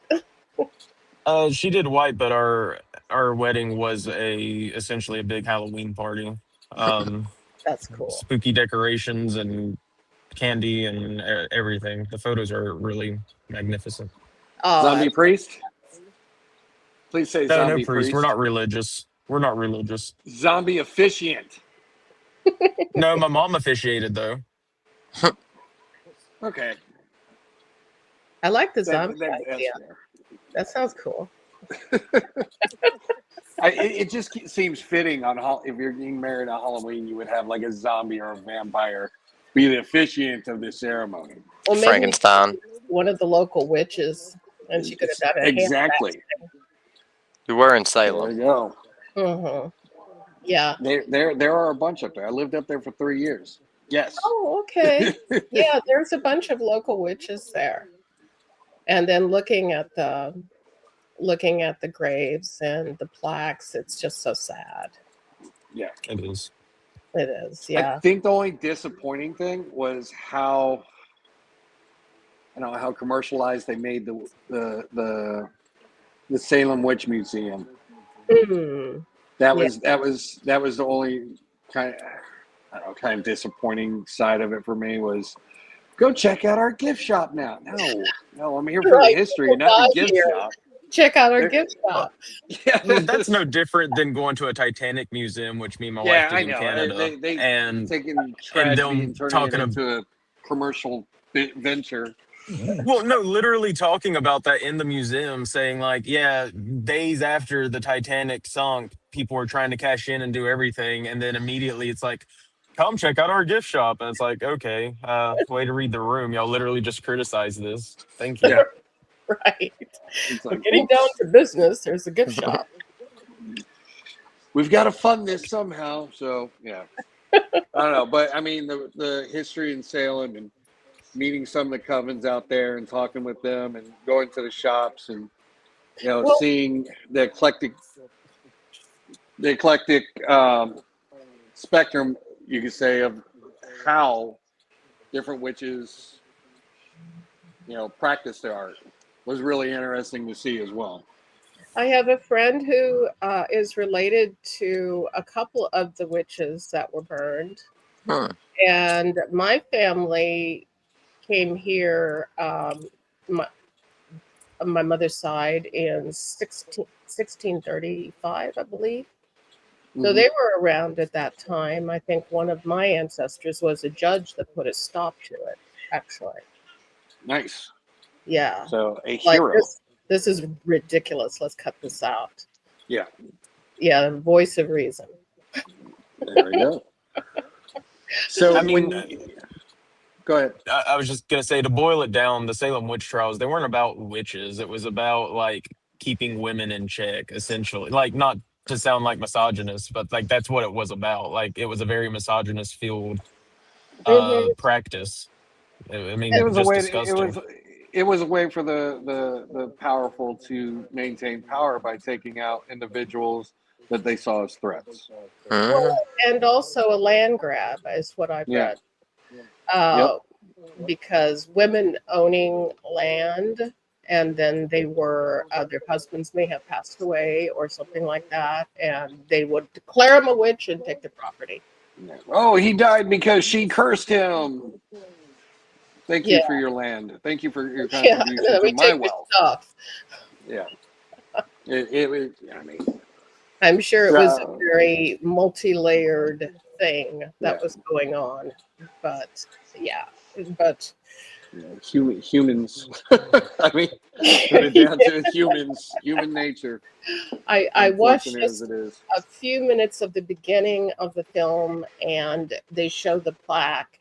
She did white, but our wedding was essentially a big Halloween party. That's cool. Spooky decorations and candy and everything. The photos are really magnificent. Zombie priest? Please say zombie no priest. We're not religious. We're not religious. Zombie officiant. No, my mom officiated though. Okay. I like the zombie idea. That sounds cool. It just seems fitting on if you're getting married on Halloween, you would have like a zombie or a vampire be the officiant of the ceremony. Well, maybe Frankenstein. One of the local witches, and she could have done it. Exactly. We were in Salem. There you go. Yeah. There are a bunch up there. I lived up there for 3 years. Yes. Oh, okay. Yeah, there's a bunch of local witches there. And then looking at the graves and the plaques, it's just so sad. Yeah, it is. It is. Yeah. I think the only disappointing thing was how commercialized they made the Salem Witch Museum. That was the only kind of disappointing side of it for me was, go check out our gift shop now. No, I'm here for the history, not the gift shop. Check out our gift shop. Yeah, well, that's no different than going to a Titanic museum, which me and my wife did in Canada. They taking tragedy and turning it into a commercial venture. Well, no, literally talking about that in the museum, saying like, yeah, days after the Titanic sunk, people were trying to cash in and do everything, and then immediately it's like, come check out our gift shop. And it's like, okay, way to read the room. Y'all literally just criticized this. Thank you. Yeah. Right. Like, getting down to business, there's a gift shop. We've got to fund this somehow. So, yeah. I don't know. But, I mean, the history in Salem and meeting some of the covens out there and talking with them and going to the shops and, seeing the eclectic spectrum, you could say, of how different witches, practice their art was really interesting to see as well. I have a friend who is related to a couple of the witches that were burned. And my family came here, my, on my mother's side in 1635, I believe. So they were around at that time. I think one of my ancestors was a judge that put a stop to it, actually. Nice. Yeah. So a Like hero. this is ridiculous. Let's cut this out. Yeah. Yeah, the voice of reason. There we go. So I mean, go ahead. I was just gonna say, to boil it down, the Salem witch trials, they weren't about witches. It was about like keeping women in check, essentially. Like, not to sound like misogynist, but like that's what it was about. Like, it was a very misogynist field practice. I mean, It was a just way. disgusting. It was a way for the powerful to maintain power by taking out individuals that they saw as threats. Well, and also a land grab is what I've read. Because women owning land, and then they were their husbands may have passed away or something like that, and they would declare them a witch and take the property. Oh, he died because she cursed him. Thank you for your land. Thank you for your contribution to my wealth. Stuff. Yeah. It was. I mean, I'm sure it was a very multi-layered thing that was going on, but humans. I mean, put it down to humans, human nature. I watched just a few minutes of the beginning of the film, and they show the plaque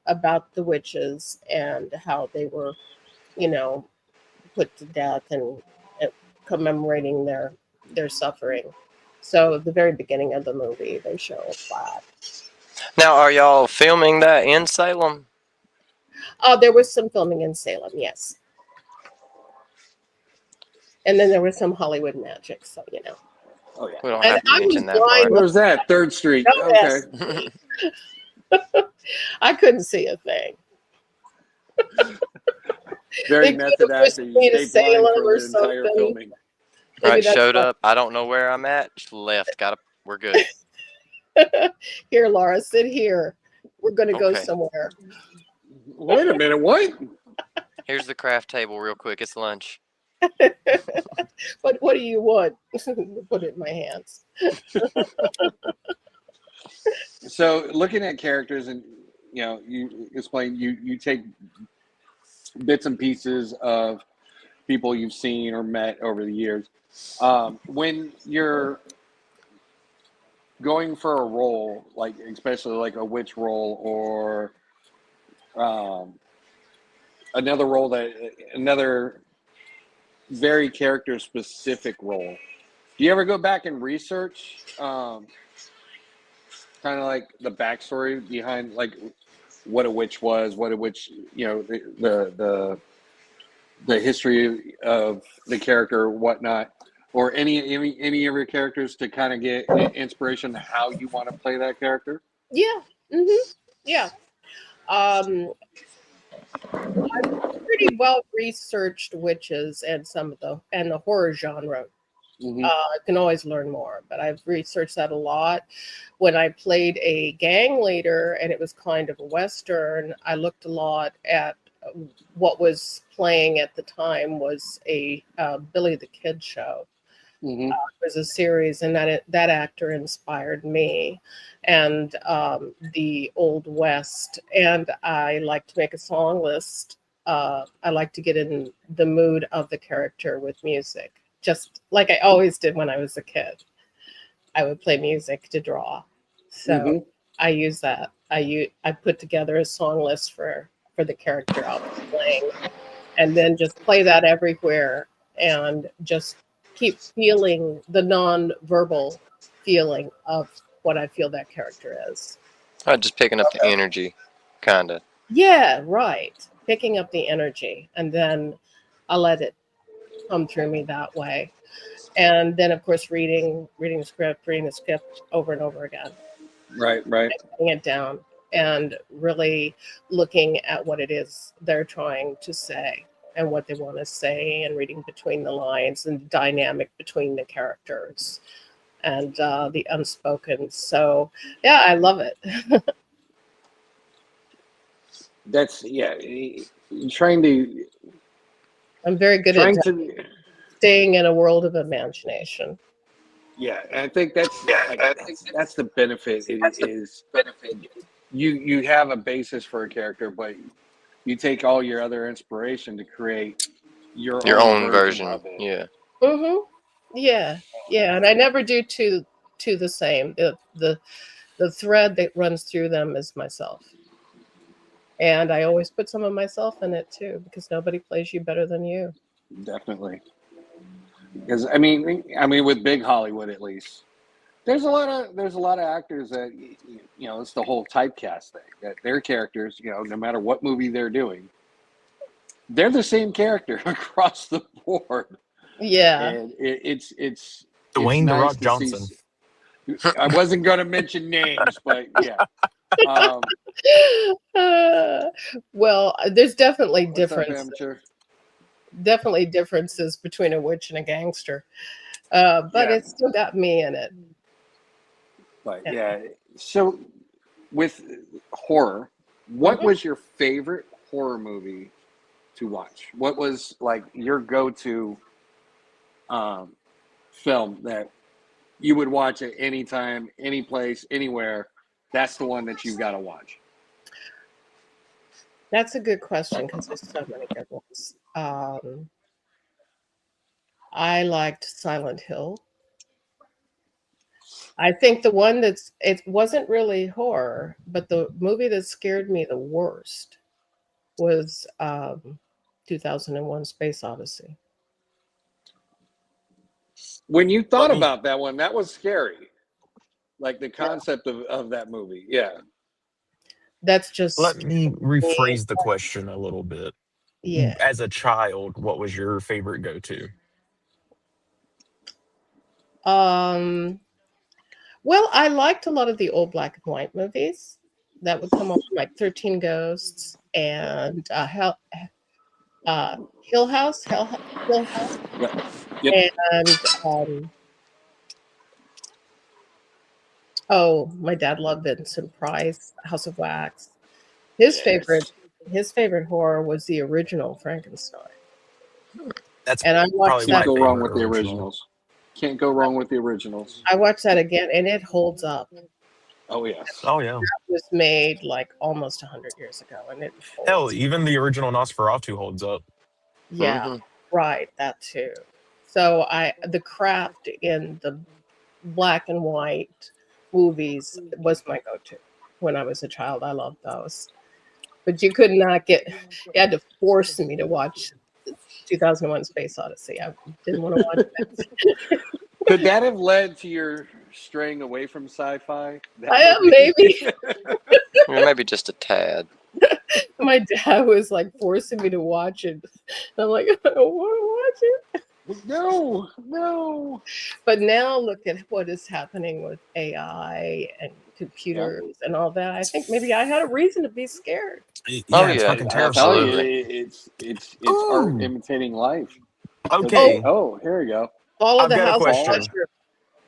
about the witches and how they were, put to death and commemorating their suffering. So at the very beginning of the movie, they show a plaque. Now, are y'all filming that in Salem? There was some filming in Salem, yes. And then there was some Hollywood magic, so Oh yeah. We don't have to mention that part. Where's that? 3rd Street. Okay. I couldn't see a thing. Very method acting. You stay blind for the entire filming. Right, showed up. I don't know where I'm at. Just left. We're good. Here, Laura, sit here. We're going to go somewhere. Wait a minute. What? Here's the craft table real quick. It's lunch. What do you want? Put it in my hands. So looking at characters, and you explain, you take bits and pieces of people you've seen or met over the years. When you're going for a role, like especially like a witch role or another very character specific role, do you ever go back and research kind of like the backstory behind like what a witch was, what a witch, the history of the character, whatnot, or any of your characters to kind of get inspiration to how you want to play that character? Yeah. Yeah. I've pretty well researched witches and the horror genre. I can always learn more, but I've researched that a lot. When I played a gang leader and it was kind of a Western, I looked a lot at what was playing at the time was a Billy the Kid show. It was a series, and that actor inspired me, and the Old West. And I like to make a song list. I like to get in the mood of the character with music, just like I always did when I was a kid. I would play music to draw, so I use that. I put together a song list for the character I was playing, and then just play that everywhere, and just keep feeling the non-verbal feeling of what I feel that character is. Just picking up the energy, kind of. Yeah, right. Picking up the energy, and then I let it come through me that way. And then, of course, reading the script over and over again. Right. Writing it down and really looking at what it is they're trying to say and what they want to say, and reading between the lines and the dynamic between the characters. and the unspoken. So yeah, I love it. That's trying to I'm very good at staying in a world of imagination. Yeah, and I think that's the benefit. You have a basis for a character, but you take all your other inspiration to create your own version of it. Yeah. Mm-hmm. Yeah, and I never do two the same. The thread that runs through them is myself, and I always put some of myself in it too, because nobody plays you better than you. Definitely, because I mean, with big Hollywood at least, there's a lot of actors that it's the whole typecast thing, that their characters, no matter what movie they're doing, they're the same character across the board. Yeah, and it's Dwayne "The nice Rock" to Johnson. I wasn't going to mention names, but yeah. Well, there's definitely Amateur? definitely differences between a witch and a gangster, but it's still got me in it. But yeah, so with horror, what was your favorite horror movie to watch? What was like your go-to film that you would watch at any time, any place, anywhere? That's the one that you've got to watch. That's a good question, because there's so many good ones. I liked Silent Hill. I think the one it wasn't really horror, but the movie that scared me the worst was 2001: Space Odyssey. When you thought about that one, that was scary. Like the concept of that movie. Yeah. That's just... Let me rephrase the question a little bit. Yeah. As a child, what was your favorite go-to? Well, I liked a lot of the old black and white movies that would come on, like 13 Ghosts and Hill House. Yep. And my dad loved Vincent Price, House of Wax. His favorite horror was the original Frankenstein. And I watched that. Can't go wrong with the originals. Can't go wrong with the originals. I watched that again, and it holds up. Oh yes. Oh yeah. That was made like almost 100 years ago, and it holds Hell, up. even the original Nosferatu holds up. Yeah, right. That too. So the craft in the black and white movies was my go-to when I was a child. I loved those. But you could not you had to force me to watch 2001: Space Odyssey. I didn't want to watch that. Could that have led to your straying away from sci-fi? Maybe. Maybe just a tad. My dad was like forcing me to watch it. And I'm like, I don't want to watch it. No. But now look at what is happening with AI and computers and all that. I think maybe I had a reason to be scared. Yeah, it's fucking terrifying. It's art imitating life. Okay. Oh, here we go. All of the I've got a House question. Watcher.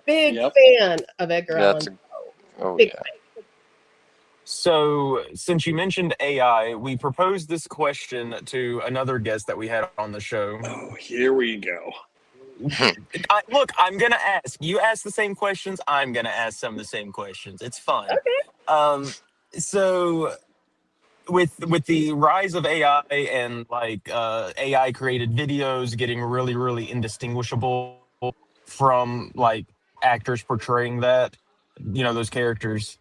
Big fan of Edgar Allan Poe. Big fan. So, since you mentioned AI, we proposed this question to another guest that we had on the show. Oh, here we go. Look, I'm going to ask. You ask the same questions. I'm going to ask some of the same questions. It's fun. Okay. So, with the rise of AI and like AI created videos getting really, really indistinguishable from like actors portraying that, those characters.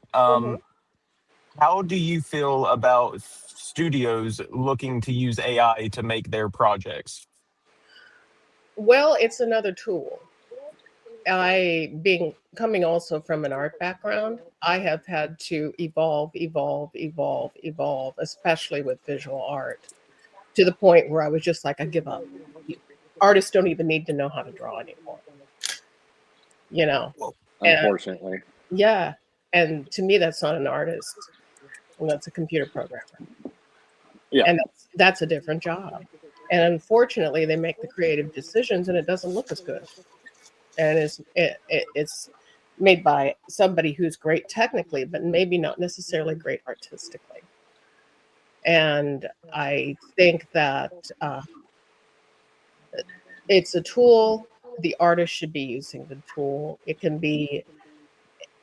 How do you feel about studios looking to use AI to make their projects? Well, it's another tool. Coming also from an art background, I have had to evolve, especially with visual art, to the point where I was just like, I give up. Artists don't even need to know how to draw anymore. Unfortunately. Yeah. And to me, that's not an artist. And that's a computer programmer. Yeah. And that's a different job. And unfortunately, they make the creative decisions and it doesn't look as good. And made by somebody who's great technically, but maybe not necessarily great artistically. And I think that it's a tool. The artist should be using the tool. It can be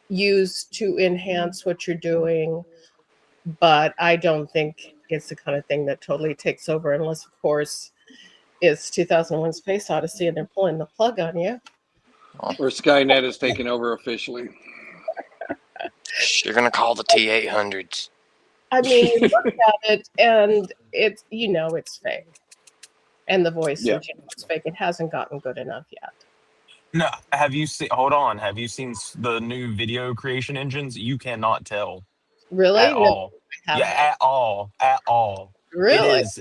used to enhance what you're doing, but I don't think it's the kind of thing that totally takes over, unless, of course, it's 2001 Space Odyssey and they're pulling the plug on you. Or Skynet is taking over officially. You're going to call the T-800s. I mean, you look at it and it's, it's fake. And the voice is fake. It hasn't gotten good enough yet. No, have you seen? Hold on. Have you seen the new video creation engines? You cannot tell. Really? At No, all. I Yeah, haven't. at all. At all. Really? It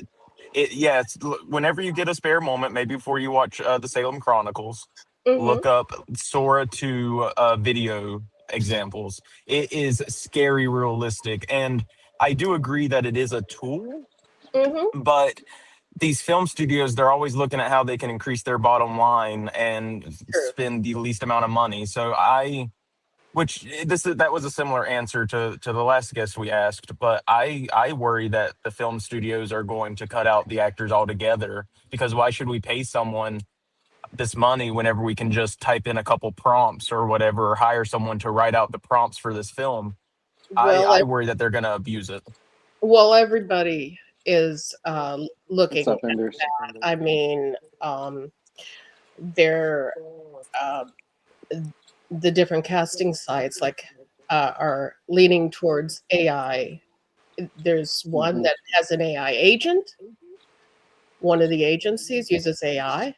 is. Yeah. Whenever you get a spare moment, maybe before you watch the Salem Chronicles, look up Sora 2 video examples. It is scary realistic, and I do agree that it is a tool, but these film studios, they're always looking at how they can increase their bottom line and spend the least amount of money. So that was a similar answer to the last guest we asked, but I worry that the film studios are going to cut out the actors altogether, because why should we pay someone this money whenever we can just type in a couple prompts or whatever, or hire someone to write out the prompts for this film? Well, I worry that they're going to abuse it. Well, everybody is looking at What's up, that. I mean, they're the different casting sites are leaning towards AI. There's one that has an AI agent. One of the agencies uses AI,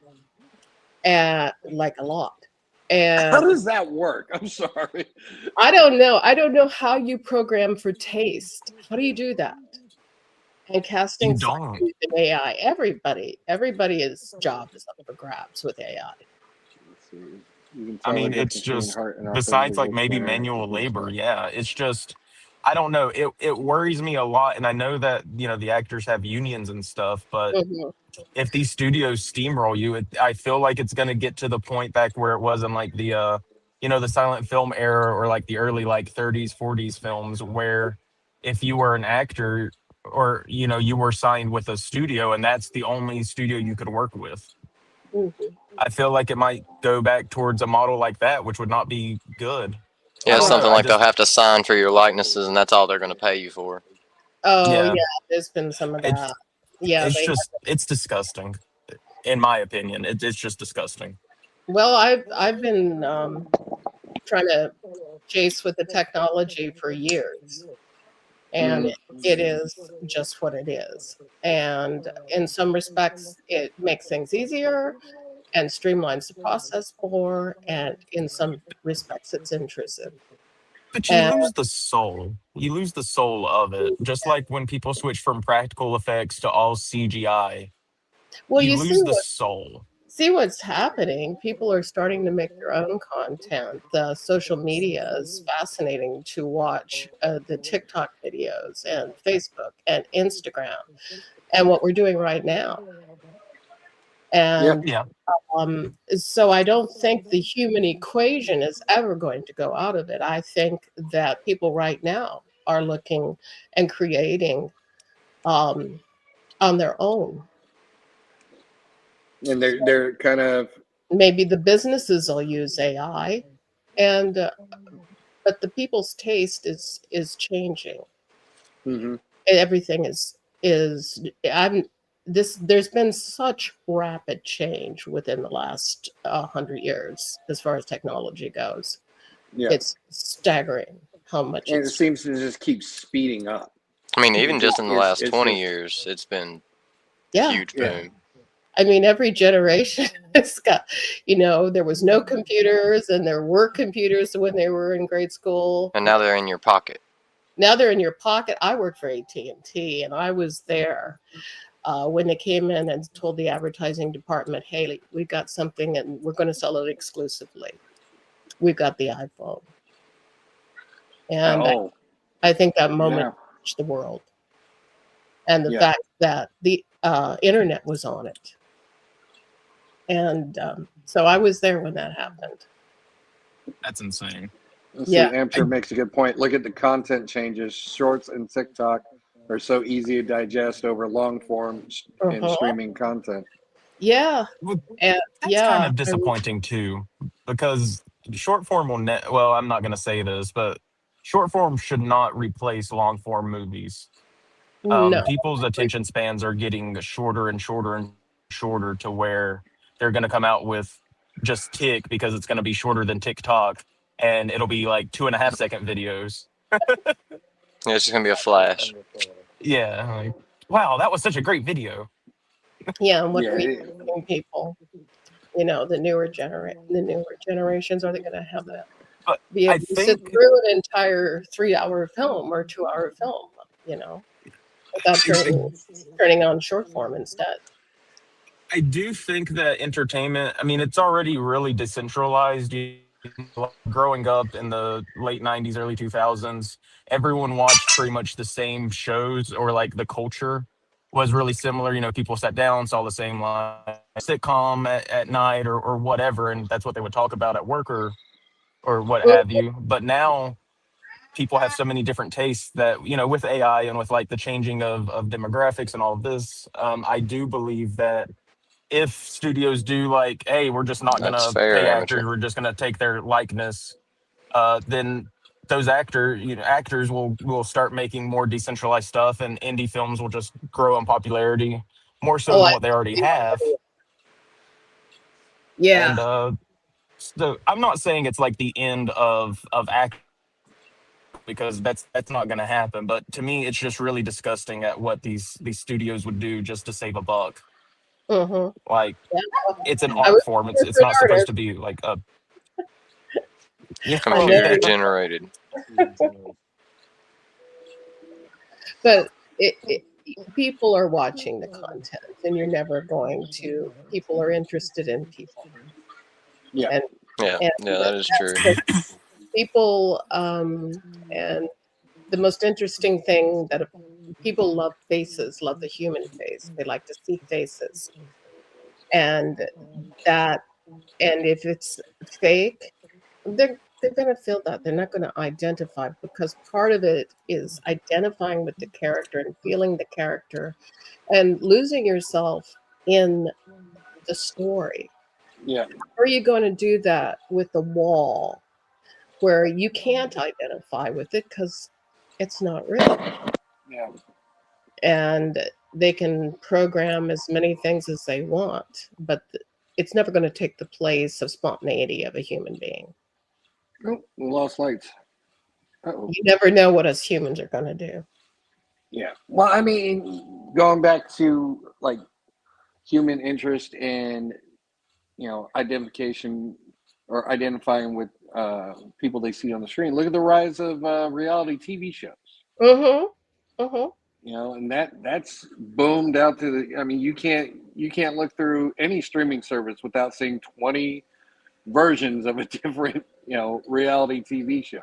and like a lot. And how does that work? I'm sorry. I don't know. I don't know how you program for taste. How do you do that? And casting using AI. Everybody's job is up for grabs with AI. I mean, it's just, besides like maybe manual labor, yeah, it's just, I don't know. It worries me a lot, and I know that the actors have unions and stuff, but if these studios steamroll you, I feel like it's going to get to the point back where it was in like the the silent film era, or like the early like 30s 40s films, where if you were an actor, or you were signed with a studio and that's the only studio you could work with. I feel like it might go back towards a model like that, which would not be good. Yeah, something like they'll have to sign for your likenesses, and that's all they're going to pay you for. Oh yeah, there's been some of that. It's disgusting, in my opinion. It's just disgusting. Well, I've been trying to chase with the technology for years, and it is just what it is. And in some respects, it makes things easier and streamlines the process more, and in some respects, it's intrusive. But you lose the soul. You lose the soul of it. Just like when people switch from practical effects to all CGI. Well, you lose the soul. See what's happening. People are starting to make their own content. The social media is fascinating to watch, the TikTok videos and Facebook and Instagram, and what we're doing right now. And so I don't think the human equation is ever going to go out of it. I think that people right now are looking and creating on their own. And they're kind of, maybe the businesses will use AI, and but the people's taste is changing. Everything is there's been such rapid change within the last 100 years as far as technology goes. It's staggering how much, and it seems to just keep speeding up. I mean, even just in the last 20 years, it's been huge boom. I mean, every generation has got, there was no computers, and there were computers when they were in grade school. And now they're in your pocket. Now they're in your pocket. I worked for AT&T, and I was there when they came in and told the advertising department, hey, we've got something, and we're going to sell it exclusively. We've got the iPhone. And I think that moment changed the world. And the fact that the internet was on it. And so I was there when that happened. That's insane. Let's Yeah. see, Amsher makes a good point. Look at the content changes. Shorts and TikTok are so easy to digest over long form and streaming content. Yeah. Well, And that's kind yeah, of disappointing too, because short form will well, I'm not going to say this, but short form should not replace long form movies. no. People's attention spans are getting shorter and shorter and shorter to where they're going to come out with just Tick because it's going to be shorter than TikTok, and it'll be like 2.5 second videos. Yeah, it's just gonna be a flash. Yeah, like, wow, that was such a great video. Yeah, and what Yeah, are we teaching people? You know, the newer generations, are they going to have that? But Be I able to sit think through an entire 3-hour film or 2-hour film, you know, without turning on short form instead. I do think that entertainment, I mean, it's already really decentralized. Growing up in the late 90s, early 2000s, everyone watched pretty much the same shows, or like the culture was really similar. You know, people sat down, saw the same like sitcom at night, or whatever, and that's what they would talk about at work, or what have you. But now people have so many different tastes that, you know, with AI and with like the changing of demographics and all of this, I do believe that if studios do like, hey, we're just not That's gonna fair, pay amateur. actors, we're just gonna take their likeness, then those actors will start making more decentralized stuff, and indie films will just grow in popularity more so Oh, than I what they already have. yeah. And so I'm not saying it's like the end of acting, because that's not going to happen. But to me, it's just really disgusting at what these studios would do just to save a buck. Mm-hmm. Like, Yeah. it's an I art was form. a It's different not supposed artist. to be like a, you know, I know, Computer generated. but people are watching the content, and you're never going to. People are interested in people, yeah. and Yeah, and yeah, that is that's true. just people. And the most interesting thing that people love faces, love the human face. They like to see faces, and that, and if it's fake, they're going to feel that they're not going to identify, because part of it is identifying with the character and feeling the character and losing yourself in the story. Yeah. How are you going to do that with the wall where you can't identify with it because it's not real? Yeah. And they can program as many things as they want, but it's never going to take the place of spontaneity of a human being. Oh, we lost lights. Uh-oh. You never know what us humans are going to do. Yeah. Well, I mean, going back to like human interest in, you know, identification or identifying with people they see on the screen. Look at the rise of reality TV shows. Mm-hmm. Mm-hmm. You know, and that's boomed out to the. I mean, you can't look through any streaming service without seeing 20 versions of a different, you know, reality TV show.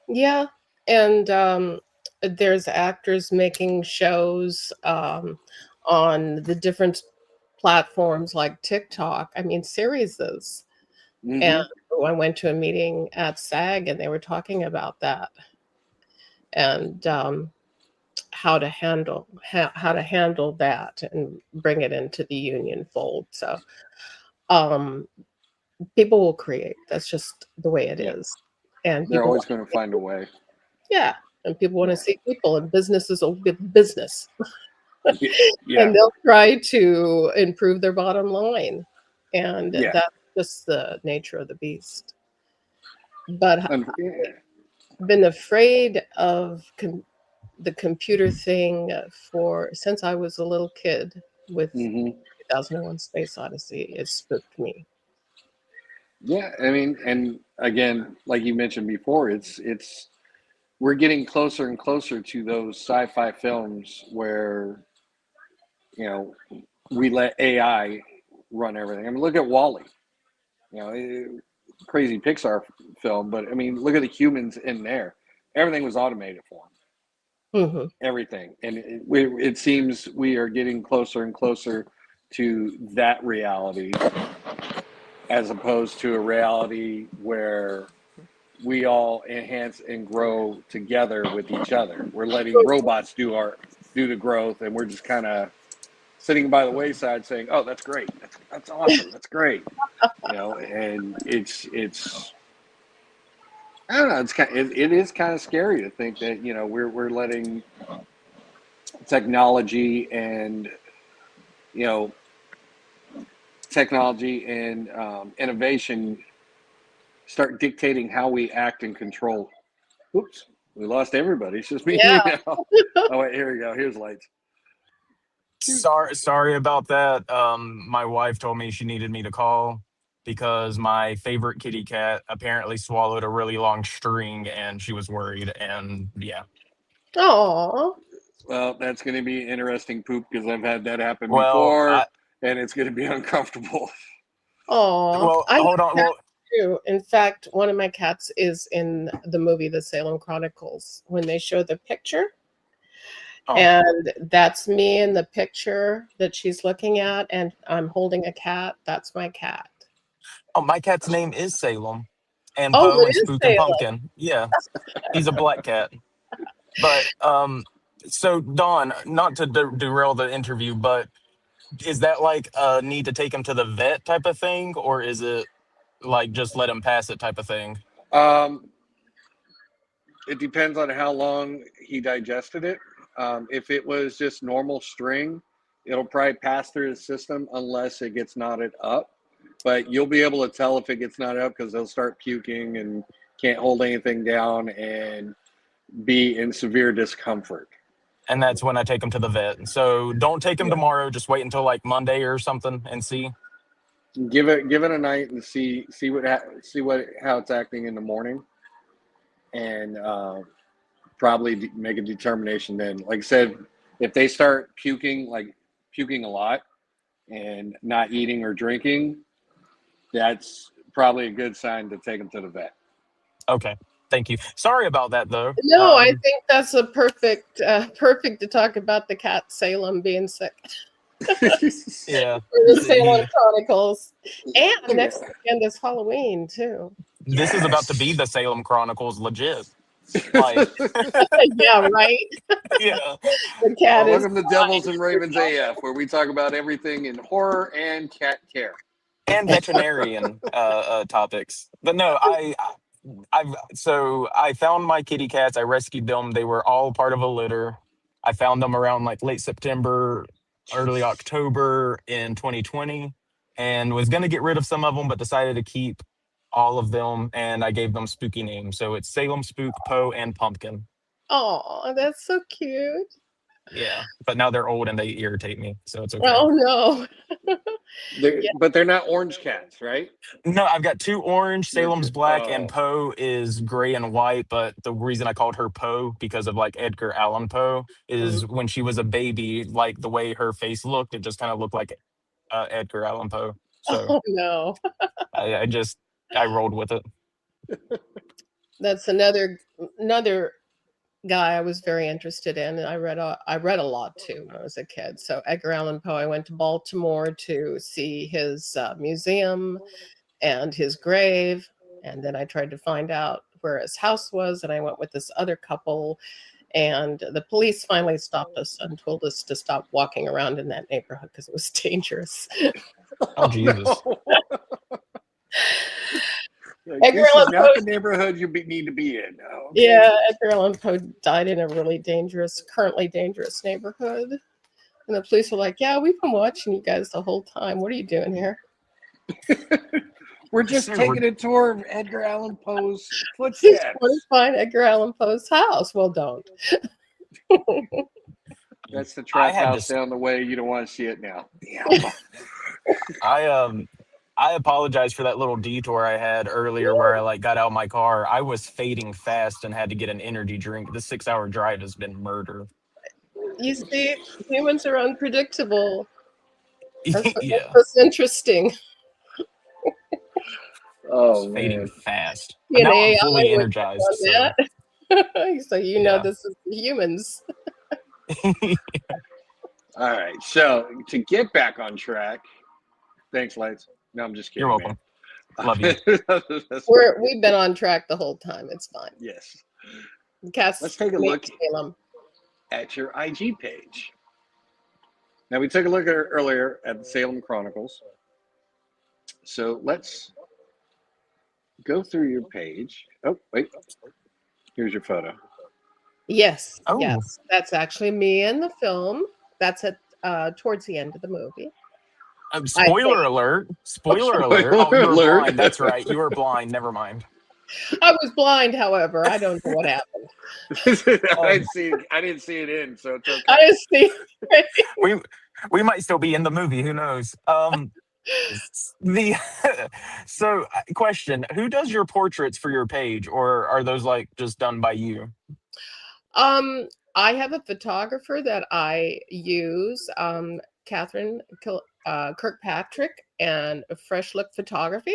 Yeah. And there's actors making shows on the different platforms like TikTok. I mean, series. Mm-hmm. And I went to a meeting at SAG, and they were talking about that, and how to handle that and bring it into the union fold. So um, people will create. That's just the way it Yeah. is, and They're people always going to find a way. yeah, and people want to see people, and businesses will be business. Yeah. And they'll try to improve their bottom line, and Yeah. that's just the nature of the beast. But And, I've been afraid of the computer thing since I was a little kid with mm-hmm. 2001 Space Odyssey. It spooked me. Yeah, I mean, and again, like you mentioned before, it's we're getting closer and closer to those sci-fi films where, you know, we let AI run everything. I mean, look at Wall-E. You know, crazy Pixar film, but I mean, look at the humans in there. Everything was automated for them. Mm-hmm. Everything, and it seems we are getting closer and closer to that reality, as opposed to a reality where we all enhance and grow together with each other. We're letting robots do the growth, and we're just kind of sitting by the wayside saying, "Oh, that's great. That's awesome. That's great." And it's I don't know. It is kind of scary to think that we're letting technology and you know innovation start dictating how we act and control. Oops, we lost everybody. It's just me and you now. Oh wait, here we go. Here's lights. Sorry about that. My wife told me she needed me to call because my favorite kitty cat apparently swallowed a really long string and she was worried. And yeah. Oh. Well, that's going to be interesting poop because I've had that happen Well, before, and it's going to be uncomfortable. Oh. Well, hold on. Well, too. In fact, one of my cats is in the movie The Salem Chronicles when they show the picture. Oh. And that's me in the picture that she's looking at, and I'm holding a cat. That's my cat. Oh, my cat's name is Salem. And Poe and Spook and Pumpkin. Yeah. He's a black cat. But so Dawn, not to derail the interview, but is that like a need to take him to the vet type of thing, or is it like just let him pass it type of thing? It depends on how long he digested it. If it was just normal string, it'll probably pass through his system unless it gets knotted up. But you'll be able to tell if it gets knotted up because they'll start puking and can't hold anything down and be in severe discomfort. And that's when I take him to the vet. So don't take him tomorrow. Just wait until like Monday or something and see. Give it a night and see how it's acting in the morning, and probably make a determination then. Like I said, if they start puking a lot and not eating or drinking, that's probably a good sign to take them to the vet. Okay. Thank you. Sorry about that, though. No, I think that's a perfect to talk about the cat Salem being sick. Yeah. For the Salem Chronicles. And next weekend is Halloween, too. This is about to be the Salem Chronicles, legit. Like, yeah, right? Yeah. The cat is welcome to Devils and Ravens AF, where we talk about everything in horror and cat care. And veterinarian topics. But no, I found my kitty cats. I rescued them. They were all part of a litter. I found them around like late September, early October in 2020, and was going to get rid of some of them, but decided to keep all of them. And I gave them spooky names. So it's Salem, Spook, Poe, and Pumpkin. Oh, that's so cute. Yeah, but now they're old and they irritate me, so it's okay. Oh no. But they're not orange cats, right? No, I've got two orange, Salem's black, and Poe is gray and white. But the reason I called her Poe because of like Edgar Allan Poe is when she was a baby, like the way her face looked, it just kind of looked like Edgar Allan Poe. So oh no. I rolled with it. That's another guy I was very interested in, and I read a lot too when I was a kid. So Edgar Allan Poe, I went to Baltimore to see his museum and his grave, and then I tried to find out where his house was, and I went with this other couple, and the police finally stopped us and told us to stop walking around in that neighborhood because it was dangerous. Oh Jesus. This is not the neighborhood you need to be in. No. Yeah, Edgar Allan Poe died in a really currently dangerous neighborhood. And the police were like, yeah, we've been watching you guys the whole time. What are you doing here? We're just taking a tour of Edgar Allan Poe's footsteps. Want to find Edgar Allan Poe's house. Well, don't. That's the trap house down the way. You don't want to see it now. I apologize for that little detour I had earlier where I got out of my car. I was fading fast and had to get an energy drink. The 6-hour drive has been murder. You see, humans are unpredictable. That's interesting. Oh, fading fast. Yeah, now I'm fully energized. So this is humans. All right. So to get back on track, thanks, Lights. No, I'm just kidding. You're welcome. Love you. We've been on track the whole time. It's fine. Yes. Cass, Let's take a look at your IG page. Now, we took a look at it earlier at the Salem Chronicles. So let's go through your page. Oh, wait. Here's your photo. Yes. Oh. Yes. That's actually me in the film. That's at towards the end of the movie. Spoiler alert. Spoiler alert. Oh, you were blind. That's right. You were blind. Never mind. I was blind, however. I don't know what happened. I didn't see it in, so it's okay. I didn't see it. We might still be in the movie. Who knows? So question: who does your portraits for your page, or are those like just done by you? I have a photographer that I use, Catherine Kirkpatrick, and Fresh Look Photography.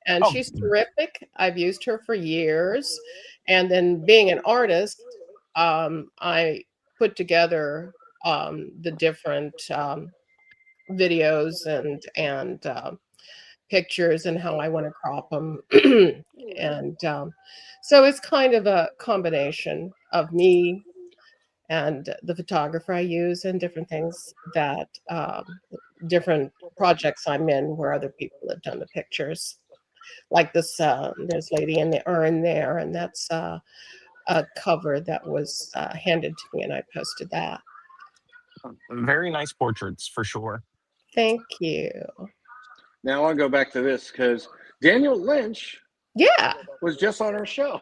And she's terrific. I've used her for years. And then being an artist, I put together the different videos and pictures and how I want to crop them. And so it's kind of a combination of me and the photographer I use and different things that different projects I'm in where other people have done the pictures. Like this, there's Lady in the Urn there, and that's a cover that was handed to me, and I posted that. Very nice portraits for sure. Thank you. Now I want to go back to this because Daniel Lynch was just on our show.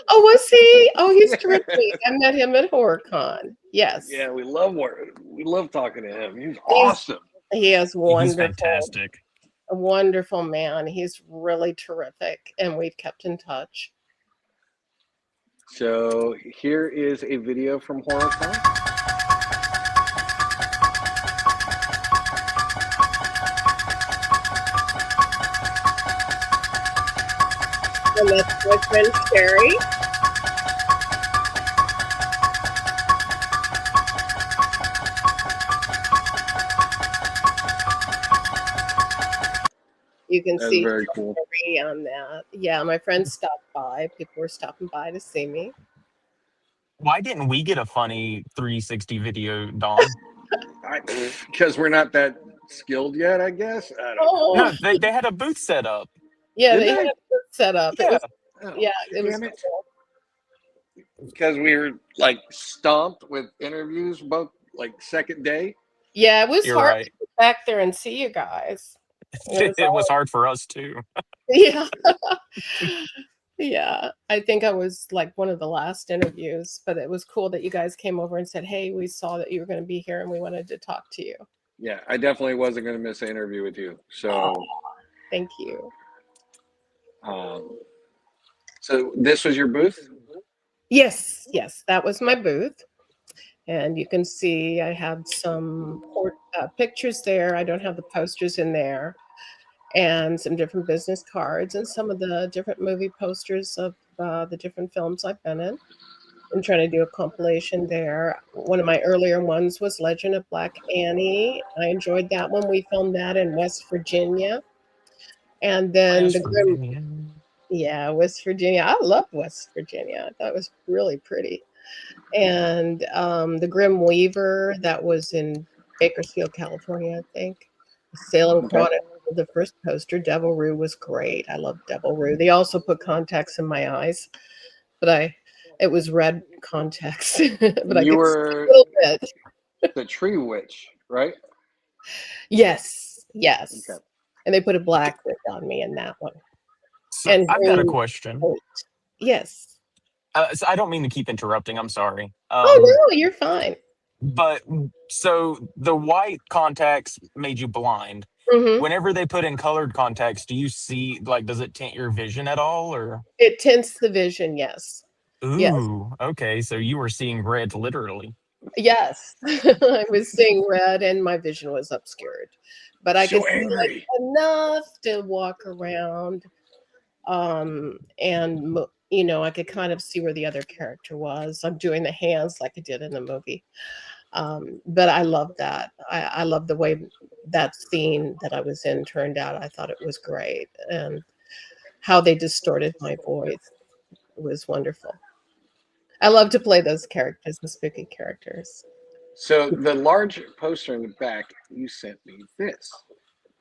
Oh, was he? Oh, he's terrific. I met him at HorrorCon. Yes. Yeah, we love talking to him. He's awesome. He is wonderful. He's fantastic. A wonderful man. He's really terrific, and we've kept in touch. So here is a video from HorrorCon. And that's my friend Sherry. You can That's see very cool. on that. Yeah, my friends stopped by. People were stopping by to see me. Why didn't we get a funny 360 video, Dawn? Because we're not that skilled yet, I guess. I don't know. No, they had a booth set up. Yeah, they had a booth set up. Yeah, it was cool. Because we were like stomped with interviews both like second day. Yeah, it was You're hard right. to get back there and see you guys. It was hard for us too. Yeah. Yeah. I think I was like one of the last interviews, but it was cool that you guys came over and said, hey, we saw that you were going to be here and we wanted to talk to you. Yeah, I definitely wasn't going to miss an interview with you. So thank you. So this was your booth? Yes, that was my booth. And you can see I have some pictures there. I don't have the posters in there. And some different business cards and some of the different movie posters of the different films I've been in. I'm trying to do a compilation there. One of my earlier ones was Legend of Black Annie. I enjoyed that one. We filmed that in West Virginia. And then West Virginia. I love West Virginia. I thought it was really pretty. And the Grim Weaver, that was in Bakersfield, California, I think. Salem Chronicle, the first poster, Devil Rue, was great. I love Devil Rue. They also put contacts in my eyes, but it was red contacts. But you I were a little bit. The Tree Witch, right? Yes. Okay. And they put a black wig on me in that one. So and I've got a question. Yes. So I don't mean to keep interrupting. I'm sorry. Oh, no, you're fine. But so the white contacts made you blind. Mm-hmm. Whenever they put in colored contacts, do you see, like, does it tint your vision at all, or? It tints the vision, yes. Ooh, yes. Okay. So you were seeing red, literally. Yes, I was seeing red, and my vision was obscured, but I could see like enough to walk around, and I could kind of see where the other character was. I'm doing the hands like I did in the movie. But I love that. I love the way that scene that I was in turned out. I thought it was great, and how they distorted my voice was wonderful. I love to play those characters, the spooky characters. So the large poster in the back, you sent me this.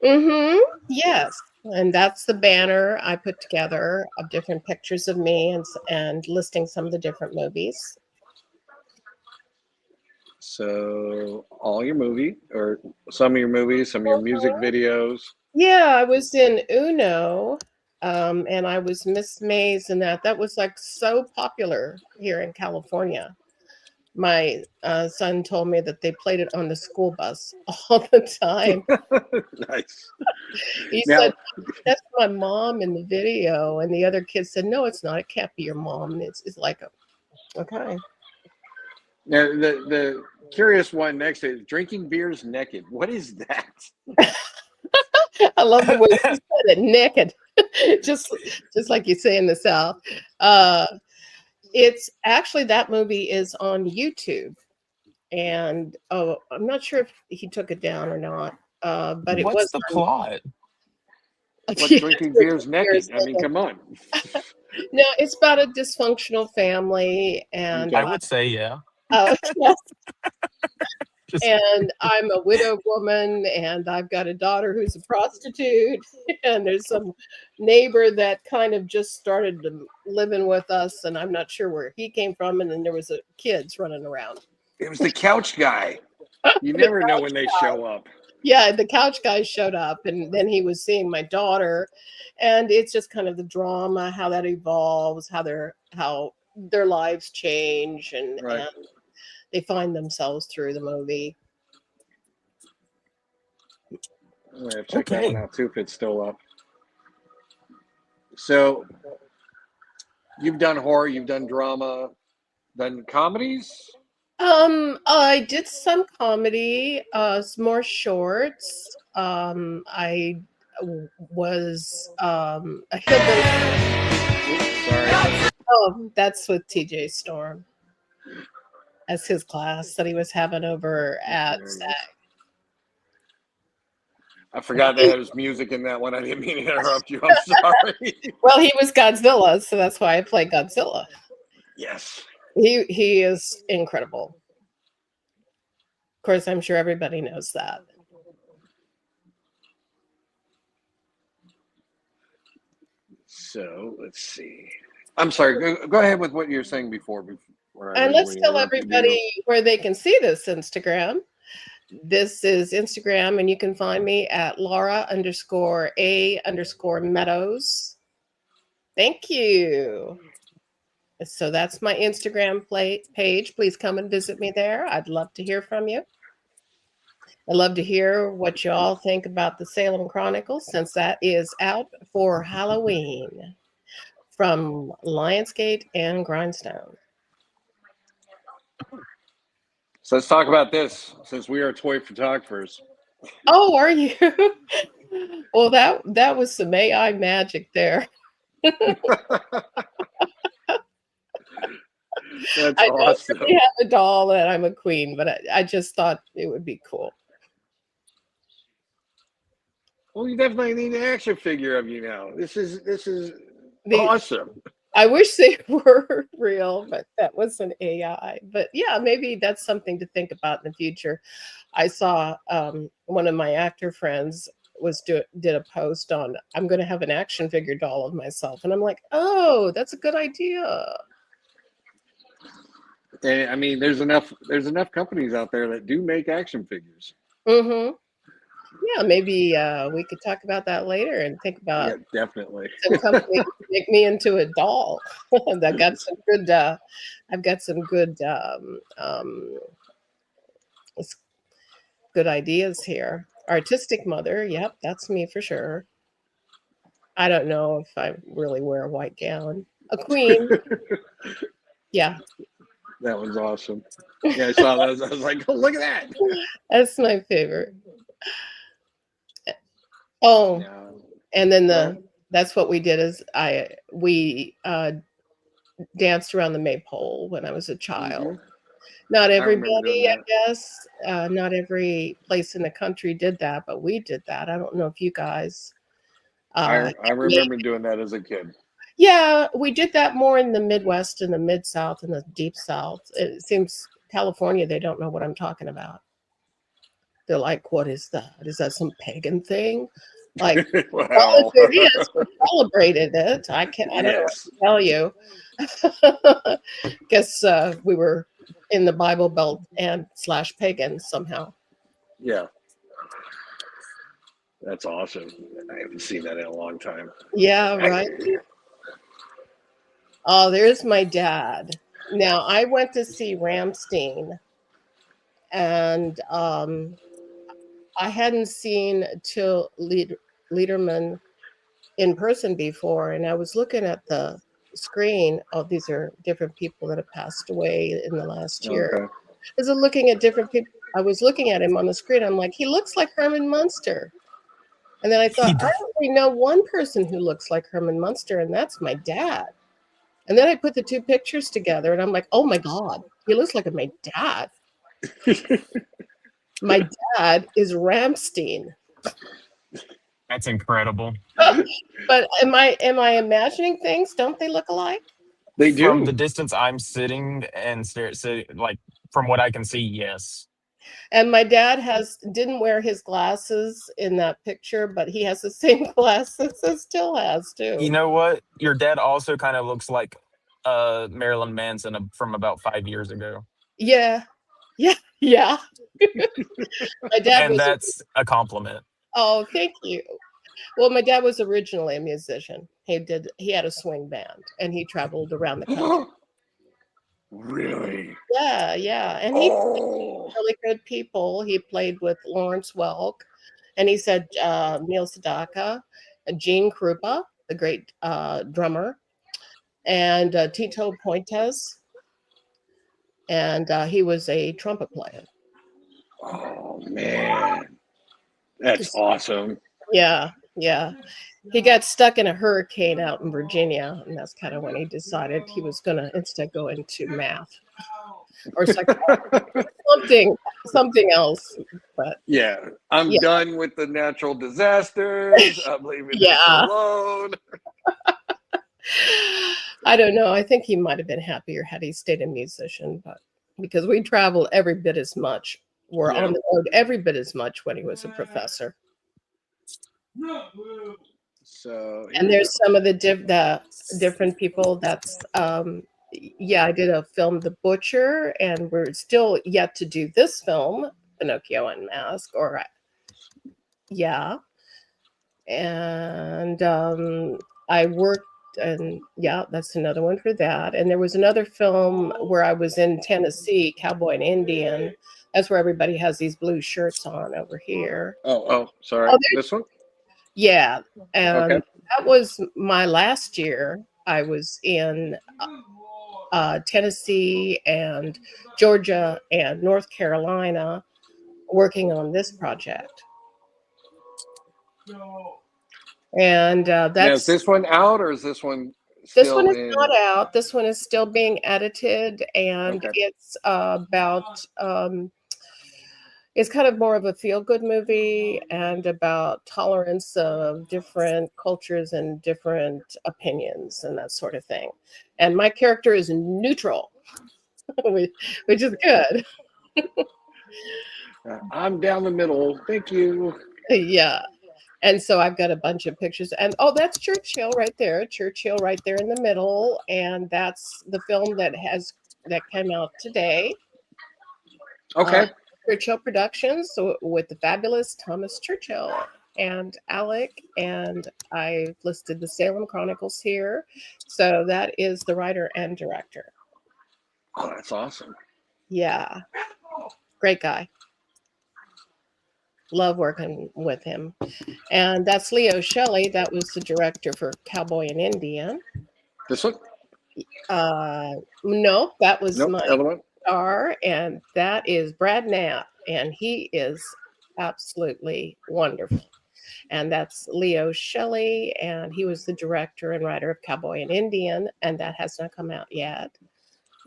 Mm-hmm. Yes. And that's the banner I put together of different pictures of me and listing some of the different movies. So all your movie, or some of your movies, some of your music videos. Yeah, I was in Uno, and I was Miss Maze, and that was like so popular here in California. My son told me that they played it on the school bus all the time. Nice. He Now, said, "That's my mom in the video," and the other kids said, "No, it's not. It can't be your mom." And it's like, okay. now the curious one next is drinking beers naked. What is that? I love the way you said it, naked, just like you say in the South. It's actually, that movie is on YouTube, and I'm not sure if he took it down or not, but it What's was the on. plot? What, Yeah, drinking beers naked? I mean, come on. No, it's about a dysfunctional family, and I would say, yeah. yes. Just And I'm a widowed woman, and I've got a daughter who's a prostitute, and there's some neighbor that kind of just started living with us, and I'm not sure where he came from, and then there was kids running around. It was the couch guy. You never know when they show up. Yeah, the couch guy showed up, and then he was seeing my daughter, and it's just kind of the drama, how that evolves, how their lives change, and Right. and they find themselves through the movie. I'm gonna check that one out too if it's still up. So you've done horror, you've done drama, done comedies. I did some comedy, some more shorts. I was a hillbilly. Oops, sorry. Oh, that's with TJ Storm as his class that he was having over at SAG. I forgot that there was music in that one. I didn't mean to interrupt you. I'm sorry. Well, he was Godzilla, so that's why I play Godzilla. Yes. He is incredible. Of course, I'm sure everybody knows that. So let's see. I'm sorry. Go ahead with what you were saying before. And let's tell everybody where they can see this Instagram. This is Instagram, and you can find me at Laura_A_Meadows. Thank you. So that's my Instagram page. Please come and visit me there. I'd love to hear from you. I'd love to hear what y'all think about the Salem Chronicles, since that is out for Halloween from Lionsgate and Grindstone. So let's talk about this, since we are toy photographers. Oh, are you? Well, that was some AI magic there. That's I awesome. don't really have a doll and I'm a queen, but I just thought it would be cool. Well, you definitely need an action figure of you now. This is awesome. I wish they were real, but that was an AI. But yeah, maybe that's something to think about in the future. I saw one of my actor friends did a post on, I'm going to have an action figure doll of myself, and I'm like, oh, that's a good idea. And, I mean, there's enough companies out there that do make action figures. Mm-hmm. Yeah, maybe we could talk about that later and think about definitely some companies to make me into a doll. I've got some good good ideas here. Artistic mother, yep, that's me for sure. I don't know if I really wear a white gown. A queen. Yeah. That was awesome. Yeah, I saw that. I was like, oh, look at that. That's my favorite. Oh, yeah. And then that's what we did is we danced around the maypole when I was a child. Not remember doing everybody, I that. guess. Not every place in the country did that, but we did that. I don't know if you guys. I remember doing that as a kid. Yeah, we did that more in the Midwest and the Mid South and the Deep South. It seems California, they don't know what I'm talking about. They're like, what is that? Is that some pagan thing? Like, well, Well, if it is, we celebrated it. I don't know what yes. to tell you. Guess we were in the Bible Belt and / pagan somehow. Yeah. That's awesome. I haven't seen that in a long time. Yeah, right. Oh, there's my dad. Now, I went to see Ramstein, and I hadn't seen Till Liederman in person before, and I was looking at the screen. Oh, these are different people that have passed away in the last year. Okay. As I'm looking at different people, I was looking at him on the screen. I'm like, he looks like Herman Munster. And then I thought, I only know one person who looks like Herman Munster, and that's my dad. And then I put the two pictures together, and I'm like, oh my God, he looks like my dad. My dad is Ramstein. That's incredible. But am I imagining things? Don't they look alike? They do. From the distance I'm sitting and like from what I can see, yes. And my dad didn't wear his glasses in that picture, but he has the same glasses and still has too. You know what? Your dad also kind of looks like Marilyn Manson from about 5 years ago. Yeah. My dad and that's a compliment. Oh, thank you. Well, my dad was originally a musician. He had a swing band and he traveled around the country. Really? Yeah. And he played with really good people. He played with Lawrence Welk, and he said Neil Sedaka, Gene Krupa, the great drummer, and Tito Puentes, and he was a trumpet player. Oh man, that's awesome. Yeah. He got stuck in a hurricane out in Virginia, and that's kind of when he decided he was going to instead go into math or something else. But yeah, I'm done with the natural disasters. I'm leaving this alone. I don't know. I think he might have been happier had he stayed a musician, but because we travel every bit as much, we're on the road every bit as much when he was a professor. So, and there's some of the different people that's I did a film, The Butcher, and we're still yet to do this film, Pinocchio Unmasked, and I worked, and that's another one for that. And there was another film where I was in Tennessee, Cowboy and Indian. That's where everybody has these blue shirts on over here. Oh, sorry. This one? Yeah. And that was my last year. I was in Tennessee and Georgia and North Carolina working on this project. And that's... Now, is this one out, or is this one still This one is not out. This one is still being edited, and it's about... it's kind of more of a feel-good movie and about tolerance of different cultures and different opinions and that sort of thing. And my character is neutral, which is good. I'm down the middle. Thank you. Yeah. And so I've got a bunch of pictures. And that's Churchill right there. Churchill right there in the middle. And that's the film that came out today. Okay. Churchill Productions with the fabulous Thomas Churchill and Alec, and I listed the Salem Chronicles here. So that is the writer and director. Oh, that's awesome. Yeah. Great guy. Love working with him. And that's Leo Shelley. That was the director for Cowboy and Indian. This one? No, that was my other one. Star, and that is Brad Knapp, and he is absolutely wonderful. And that's Leo Shelley, and he was the director and writer of Cowboy and Indian, and that has not come out yet.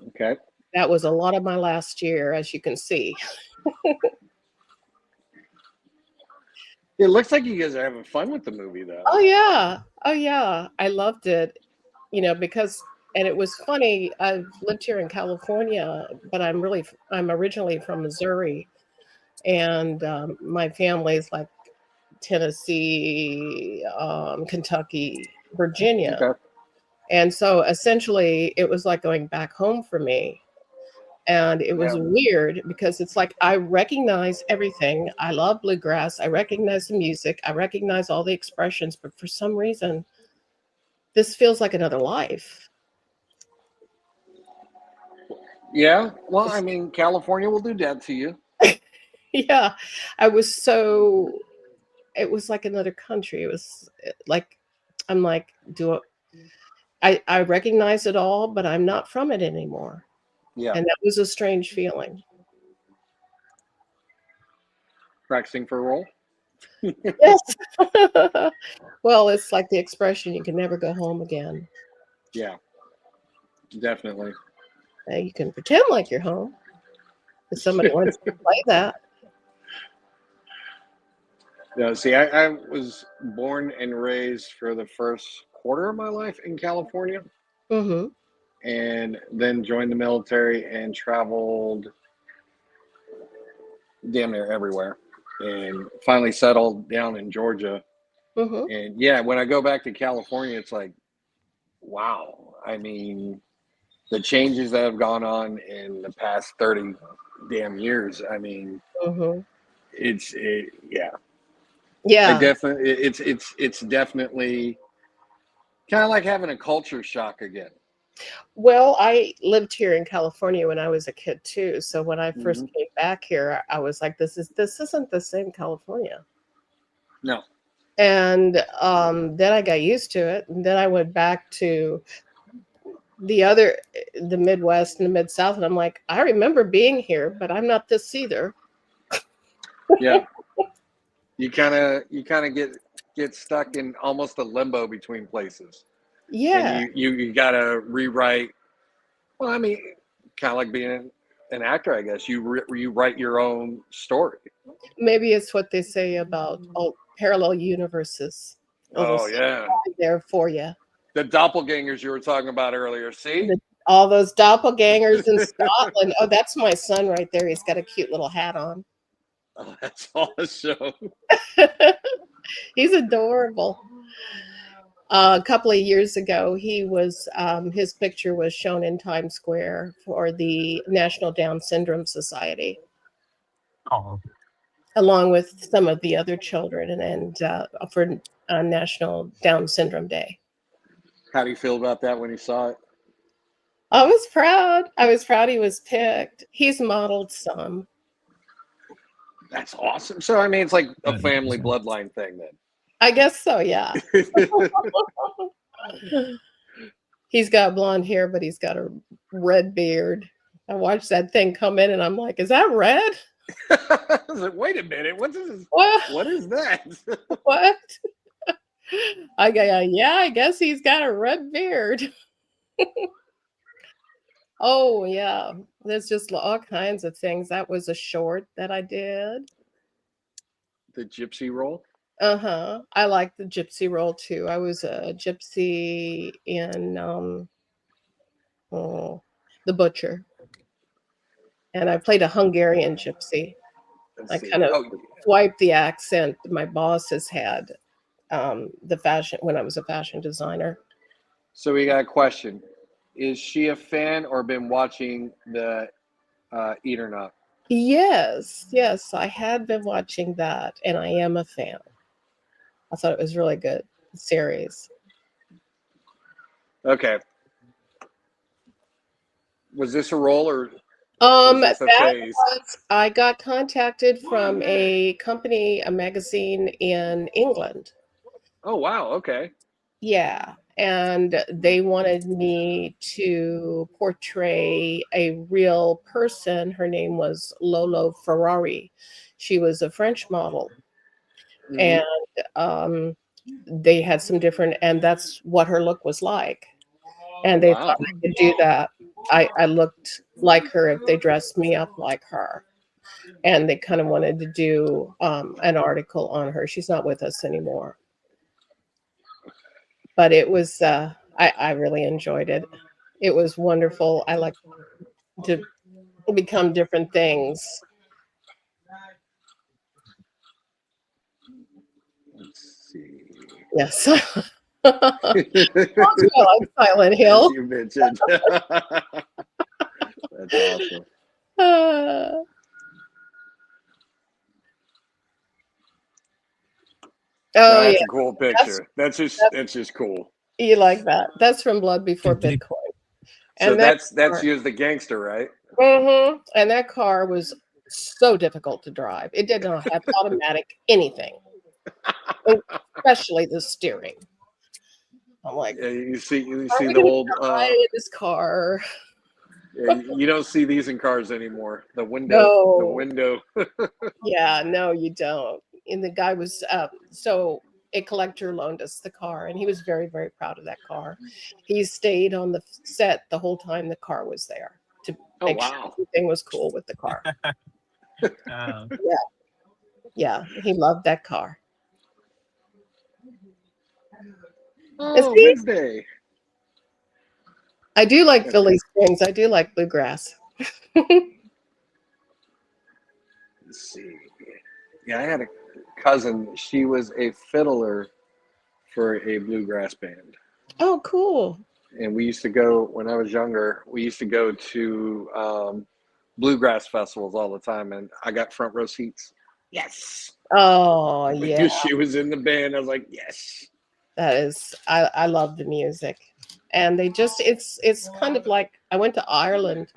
Okay. That was a lot of my last year, as you can see. It looks like you guys are having fun with the movie, though. Oh yeah. Oh yeah. I loved it. Because and it was funny. I've lived here in California, but I'm originally from Missouri, and my family's like Tennessee, Kentucky, Virginia. Okay. And so essentially it was like going back home for me. And it was Yeah. weird because it's like I recognize everything. I love bluegrass. I recognize the music. I recognize all the expressions, but for some reason, this feels like another life. Yeah. Well, I mean, California will do that to you. Yeah. It was like another country. It was like, I'm like, I recognize it all, but I'm not from it anymore. Yeah. And that was a strange feeling. Practicing for a role? Yes. Well, it's like the expression, you can never go home again. Yeah. Definitely. You can pretend like you're home if somebody wants to play that. No, see, I was born and raised for the first quarter of my life in California, Mm-hmm. and then joined the military and traveled damn near everywhere, and finally settled down in Georgia. Mm-hmm. And yeah, when I go back to California, it's like, wow. I mean, the changes that have gone on in the past 30 damn years. I mean, Mm-hmm. yeah. Yeah. It's definitely kind of like having a culture shock again. Well, I lived here in California when I was a kid too. So when I first Mhm. came back here, I was like, this isn't the same California. No. And then I got used to it. And then I went back to the Midwest and the Mid-South. And I'm like, I remember being here, but I'm not this either. Yeah. You kind of get stuck in almost a limbo between places. And Yeah. you got to rewrite. Well, I mean, kind of like being an actor, I guess. You write your own story. Maybe it's what they say about parallel universes. Oh, yeah. There for you. The doppelgangers you were talking about earlier. See? All those doppelgangers in Scotland. Oh, that's my son right there. He's got a cute little hat on. Oh, that's awesome. He's adorable. A couple of years ago, his picture was shown in Times Square for the National Down Syndrome Society, Oh, along with some of the other children, and for National Down Syndrome Day. How do you feel about that when you saw it? I was proud. I was proud he was picked. He's modeled some. That's awesome. So, I mean, it's like a family bloodline thing then. I guess so, yeah. He's got blonde hair, but he's got a red beard. I watched that thing come in and I'm like, is that red? I was like, wait a minute. What is that? What? I go, yeah, I guess he's got a red beard. Oh, yeah. There's just all kinds of things. That was a short that I did. The gypsy role? Uh-huh. I like the gypsy role too. I was a gypsy in The Butcher. And I played a Hungarian gypsy. I kind of swiped the accent my boss has had the fashion when I was a fashion designer. So we got a question. Is she a fan or been watching the Eat or Not? Yes, I had been watching that, and I am a fan. I thought it was really good series. Okay. Was this a role or was this a phase? I got contacted from a company, a magazine in England. Oh wow, okay. Yeah, and they wanted me to portray a real person. Her name was Lolo Ferrari. She was a French model. Mhm. And they had some different, and that's what her look was like. And they thought I could do that. I looked like her if they dressed me up like her. And they kind of wanted to do an article on her. She's not with us anymore. But it was, I really enjoyed it. It was wonderful. I like to become different things. Let's see. Yes. I like Silent Hill. As you mentioned. That's awesome. Oh, that's yeah. a cool picture. That's just cool. You like that? That's from Blood Before Bitcoin. So And that's you as the gangster, right? Mm-hmm. And that car was so difficult to drive. It did not have automatic anything, especially the steering. I'm like, yeah, you see are we the gonna old die in this car? you don't see these in cars anymore. The No. window. Yeah, no, you don't. And the guy was so a collector loaned us the car, and he was very, very proud of that car. He stayed on the set the whole time the car was there to make sure everything was cool with the car. Yeah, he loved that car. Oh, Wednesday. I do like Philly Springs. I do like bluegrass. Let's see. Yeah, I had a cousin. She was a fiddler for a bluegrass band. Oh, cool. And we used to go, when I was younger, we used to go to bluegrass festivals all the time. And I got front row seats. Yes. Oh, yeah. Because she was in the band. I was like, yes. That is, I love the music. And they just, it's kind of like, I went to Ireland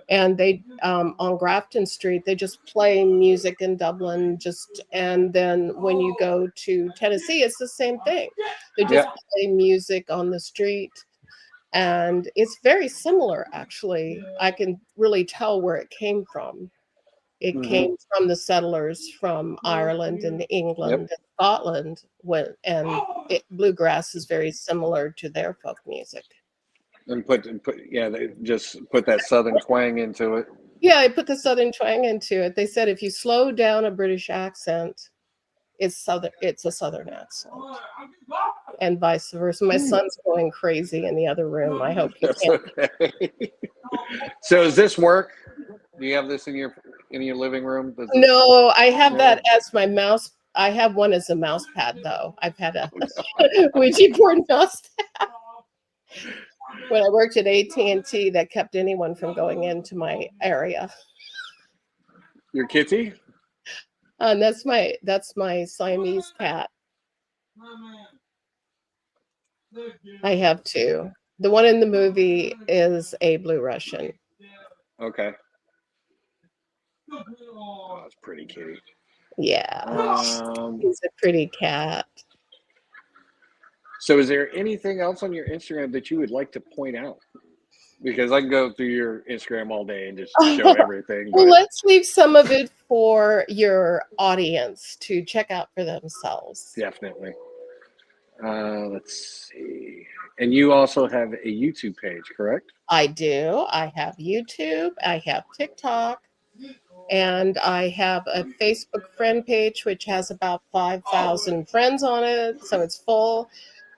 and they, on Grafton Street, they just play music in Dublin and then when you go to Tennessee, it's the same thing. They just play music on the street and it's very similar, actually. I can really tell where it came from. It came from the settlers from Ireland and England and Scotland, bluegrass is very similar to their folk music. And they just put that southern twang into it. Yeah, I put the southern twang into it. They said if you slow down a British accent, it's a southern accent, and vice versa. My son's going crazy in the other room. I hope he can't. Okay. So does this work? Do you have this in your living room? No, I have that as my mouse. I have one as a mouse pad, though. I've had a Ouija board mouse pad. When I worked at AT&T, that kept anyone from going into my area. Your kitty? And that's my Siamese cat. I have two. The one in the movie is a blue Russian. Okay. Oh, that's pretty kitty. Yeah. He's a pretty cat. So is there anything else on your Instagram that you would like to point out? Because I can go through your Instagram all day and just show everything. Well, let's leave some of it for your audience to check out for themselves. Definitely. Let's see. And you also have a YouTube page, correct? I do. I have YouTube. I have TikTok. And I have a Facebook friend page, which has about 5,000 friends on it. So it's full.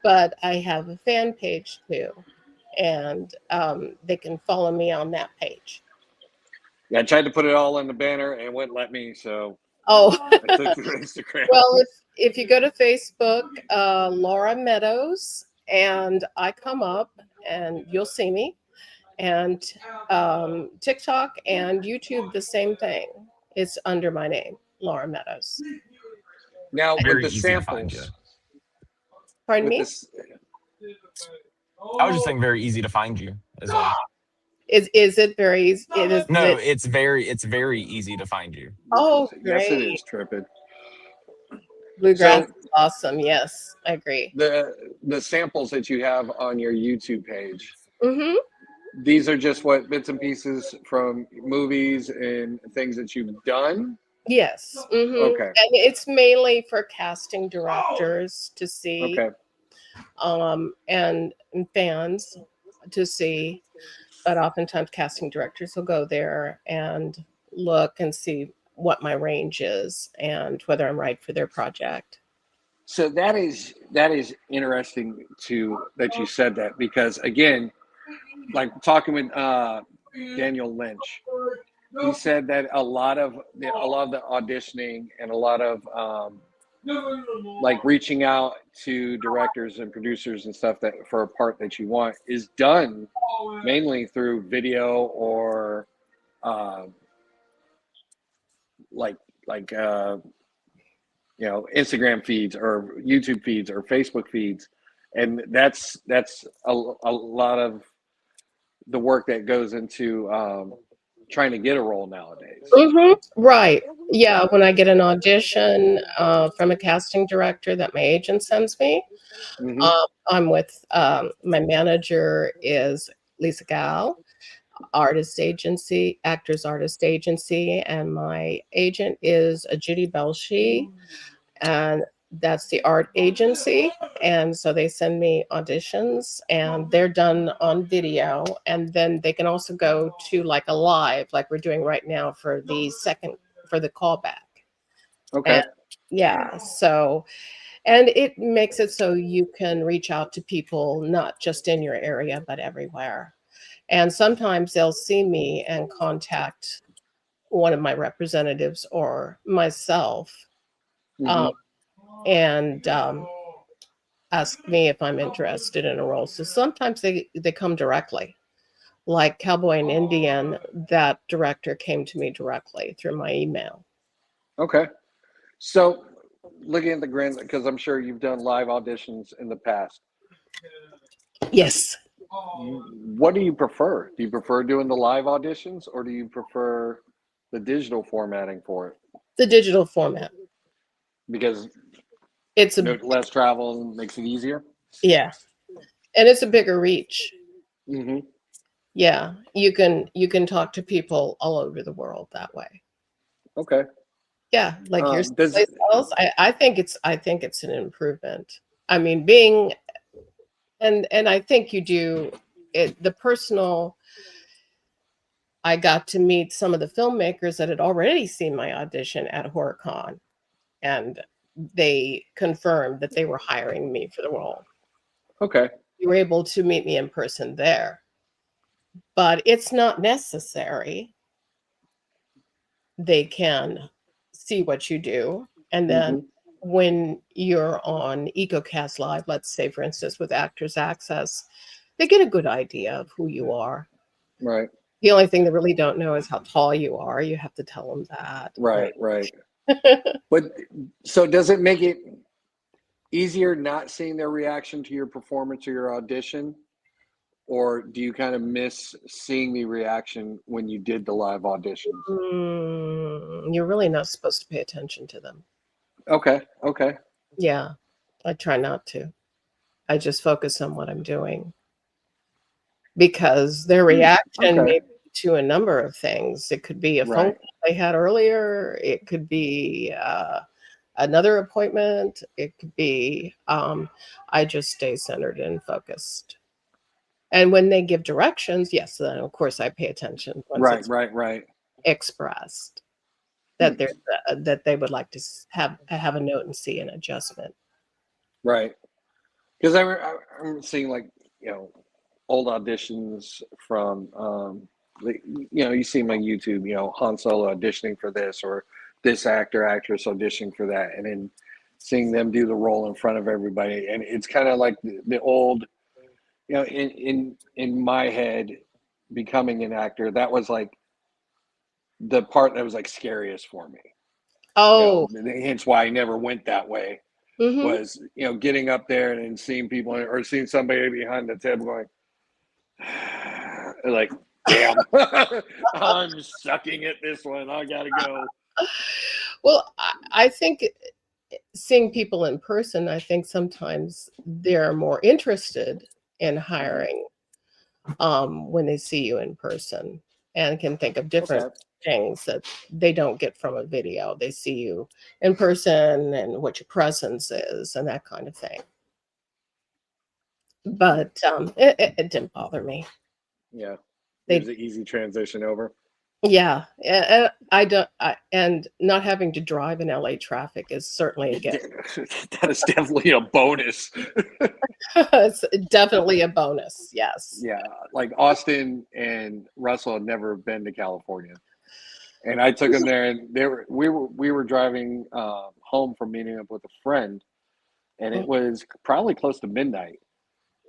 But I have a fan page too. And they can follow me on that page. Yeah, I tried to put it all in the banner and it wouldn't let me. So I took to Instagram. Well, if you go to Facebook, Laura Meadows, and I come up and you'll see me. And TikTok and YouTube, the same thing. It's under my name, Laura Meadows. Now, Very with the easy to find samples. Pardon me? I was just saying very easy to find you as well. Is it very easy? It's very easy to find you. Oh, yes, great. it is, Trippin. Bluegrass is awesome. Yes, I agree. The samples that you have on your YouTube page. Mm-hmm. These are just what bits and pieces from movies and things that you've done. Yes. Mm-hmm. Okay. And it's mainly for casting directors to see. Okay. And fans to see. but oftentimes casting directors will go there and look and see what my range is and whether I'm right for their project. So that is interesting to that you said that, because again, like talking with Daniel Lynch, he said that a lot of the auditioning and a lot of like reaching out to directors and producers and stuff that for a part that you want is done mainly through video or you know, Instagram feeds or YouTube feeds or Facebook feeds, and that's a lot of the work that goes into trying to get a role nowadays. Right. Yeah. When I get an audition from a casting director that my agent sends me, I'm with my manager is Lisa Gal, actors artist agency, and my agent is a Judy Belshi, and that's the art agency. And so they send me auditions and they're done on video, and then they can also go to like a live like we're doing right now for the callback. Okay. And yeah, so and it makes it so you can reach out to people not just in your area but everywhere. And sometimes they'll see me and contact one of my representatives or myself, and ask me if I'm interested in a role. So sometimes they come directly. Like Cowboy and Indian, that director came to me directly through my email. Okay. So looking at the grand, because I'm sure you've done live auditions in the past. Yes. What do you prefer? Do you prefer doing the live auditions, or do you prefer the digital formatting for it? The digital format. Because it's less travel makes it easier. Yeah, and it's a bigger reach. Yeah, you can talk to people all over the world that way. Okay. Yeah, like your place else. I think it's an improvement. I mean, being and I think you do it. The personal. I got to meet some of the filmmakers that had already seen my audition at HorrorCon, and they confirmed that they were hiring me for the role. Okay. You were able to meet me in person there, but it's not necessary. They can see what you do, and then when you're on EcoCast Live, let's say, for instance, with Actors Access, they get a good idea of who you are. Right. The only thing they really don't know is how tall you are. You have to tell them that. Right. But so does it make it easier not seeing their reaction to your performance or your audition? Or do you kind of miss seeing the reaction when you did the live auditions? You're really not supposed to pay attention to them. Okay. Yeah, I try not to. I just focus on what I'm doing. Because their reaction may be to a number of things. It could be a phone call they had earlier. It could be another appointment. It could be, I just stay centered and focused. And when they give directions, yes, then of course I pay attention. Once Right. Expressed that that they would like to have a note and see an adjustment. Right. Because I'm seeing, like, you know, old auditions from you know, you see them on YouTube, you know, Han Solo auditioning for this, or this actress auditioning for that, and then seeing them do the role in front of everybody. And it's kind of like the old, you know, in my head, becoming an actor, that was like the part that was like scariest for me. Oh, you know, hence why I never went that way. Was, you know, getting up there and seeing people, or seeing somebody behind the table going like, damn, I'm sucking at this one, I gotta go. Well, I think seeing people in person, I think sometimes they're more interested in hiring when they see you in person, and can think of different things that they don't get from a video. They see you in person and what your presence is and that kind of thing. But it didn't bother me. Yeah. It was an easy transition over. Yeah, and and not having to drive in LA traffic is certainly a gift. That is definitely a bonus. It's definitely a bonus. Yes. Yeah, like Austin and Russell had never been to California, and I took them there, and we were driving home from meeting up with a friend, and it was probably close to midnight,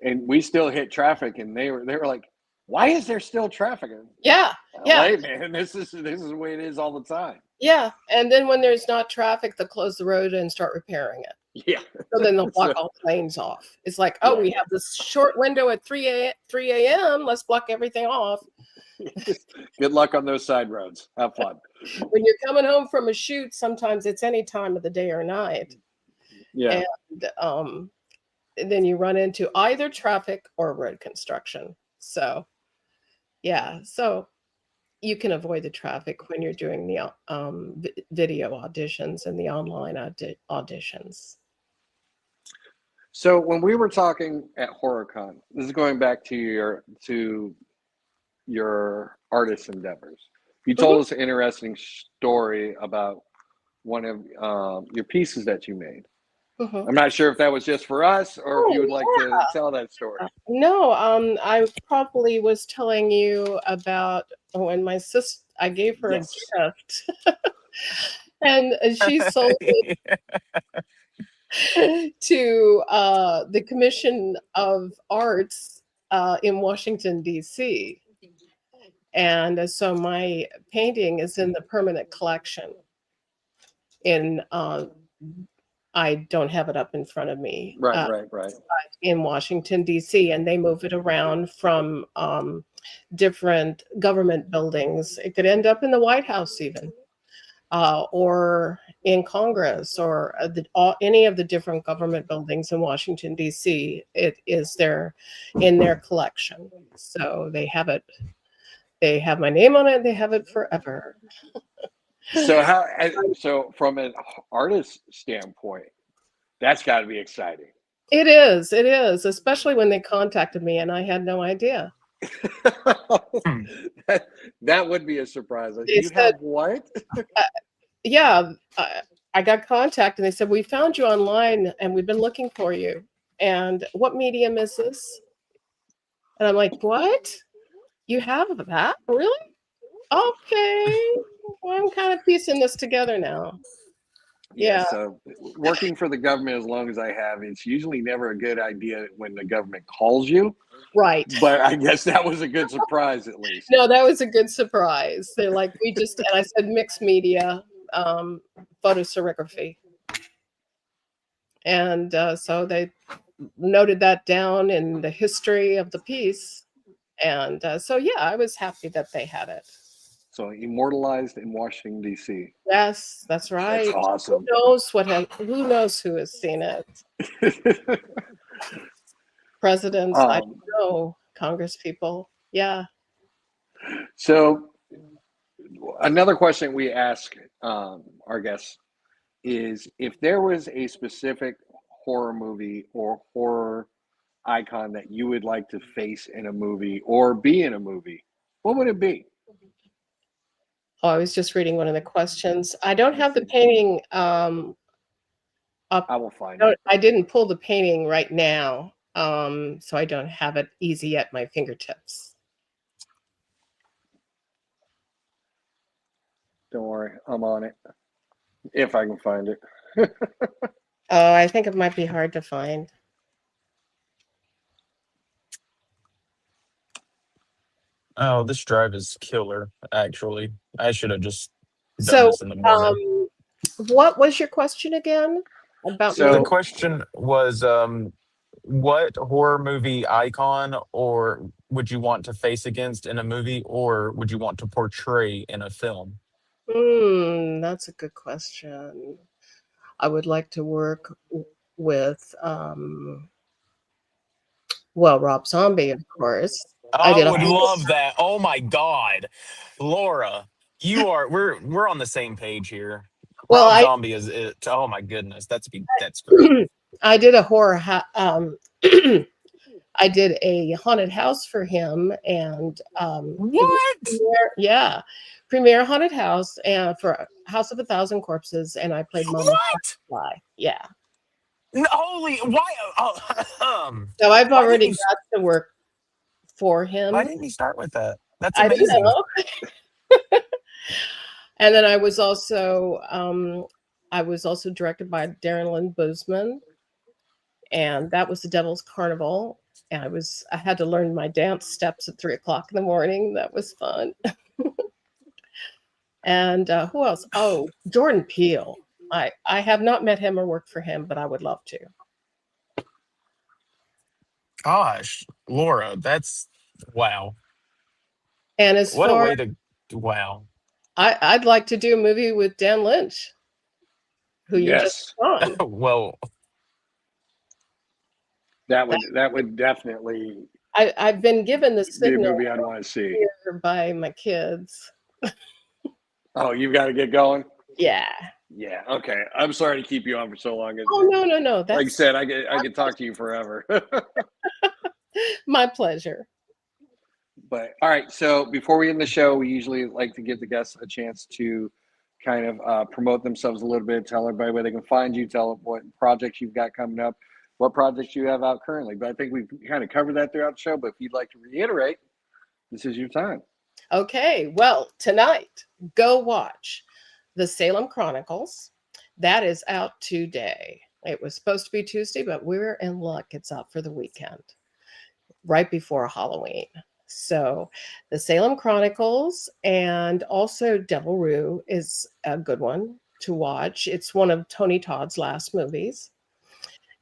and we still hit traffic, and they were like, "Why is there still traffic?" Yeah, LA, man, this is the way it is all the time. Yeah, and then when there's not traffic, they'll close the road and start repairing it. Yeah. So then they'll block all lanes off. It's like, oh, we have this short window at 3 a.m. Let's block everything off. Good luck on those side roads. Have fun. When you're coming home from a shoot, sometimes it's any time of the day or night. Yeah. And then you run into either traffic or road construction. So, yeah. So you can avoid the traffic when you're doing the video auditions and the online auditions. So when we were talking at HorrorCon, this is going back to your artist endeavors. You told us an interesting story about one of your pieces that you made. I'm not sure if that was just for us or if you would like to tell that story. No, I probably was telling you about when my sister, I gave her a gift and she sold it to the Commission of Arts in Washington, D.C. And so my painting is in the permanent collection in I don't have it up in front of me. Right. In Washington, D.C., and they move it around from different government buildings. It could end up in the White House even, or in Congress, or any of the different government buildings in Washington, D.C. It is in their collection. So they have it. They have my name on it. They have it forever. So from an artist standpoint, that's got to be exciting. It is, especially when they contacted me and I had no idea. that would be a surprise. They said, have what? Yeah, I got contacted and they said, we found you online and we've been looking for you. And what medium is this? And I'm like, what? You have that? Really? Okay. Well, I'm kind of piecing this together now. Yeah. So working for the government as long as I have, it's usually never a good idea when the government calls you. Right. But I guess that was a good surprise at least. No, that was a good surprise. They're like, and I said mixed media, photoserigraphy. And so they noted that down in the history of the piece. And so, yeah, I was happy that they had it. So immortalized in Washington, D.C. Yes, that's right. That's awesome. Who knows who has seen it? Presidents, I don't know, Congress people. Yeah. So another question we ask our guests is if there was a specific horror movie or horror icon that you would like to face in a movie or be in a movie, what would it be? Oh, I was just reading one of the questions. I don't have the painting up. I will find it. I didn't pull the painting right now, so I don't have it easy at my fingertips. Don't worry, I'm on it. If I can find it. Oh, I think it might be hard to find. Oh, this drive is killer, actually. I should have just done this in the morning. What was your question again? The question was, what horror movie icon or would you want to face against in a movie, or would you want to portray in a film? That's a good question. I would like to work with, Rob Zombie, of course. I would love that. Oh my God, Laura, we're on the same page here. Well, Rob Zombie is it. Oh my goodness, that's great. I did a horror I did a haunted house for him, and What? premiere haunted house and for House of a Thousand Corpses, and I played Mama What? Firefly. Yeah. No, holy, why? So I've Why didn't already you? got to work for Why him. didn't you start with that? That's I don't amazing. know. And then I was also directed by Darren Lynn Boozman, and that was the Devil's Carnival. And I had to learn my dance steps at 3:00 in the morning. That was fun. And who else? Oh, Jordan Peele. I have not met him or worked for him, but I would love to. Gosh, Laura, that's wow. And as What a far way to wow. I'd like to do a movie with Dan Lynch, who you just Yes. saw. Well, That would definitely I've been given the be a signal movie I'd want to see. here by my kids. Oh, you've got to get going? Yeah. Yeah. Okay. I'm sorry to keep you on for so long. Oh, no. Like I said, I could talk to you forever. My pleasure. But all right. So before we end the show, we usually like to give the guests a chance to kind of promote themselves a little bit, tell everybody where they can find you, tell them what projects you've got coming up, what projects you have out currently. But I think we've kind of covered that throughout the show. But if you'd like to reiterate, this is your time. Okay. Well, tonight, go watch The Salem Chronicles. That is out today. It was supposed to be Tuesday, but we're in luck. It's out for the weekend, right before Halloween. So The Salem Chronicles, and also Devilroo is a good one to watch. It's one of Tony Todd's last movies.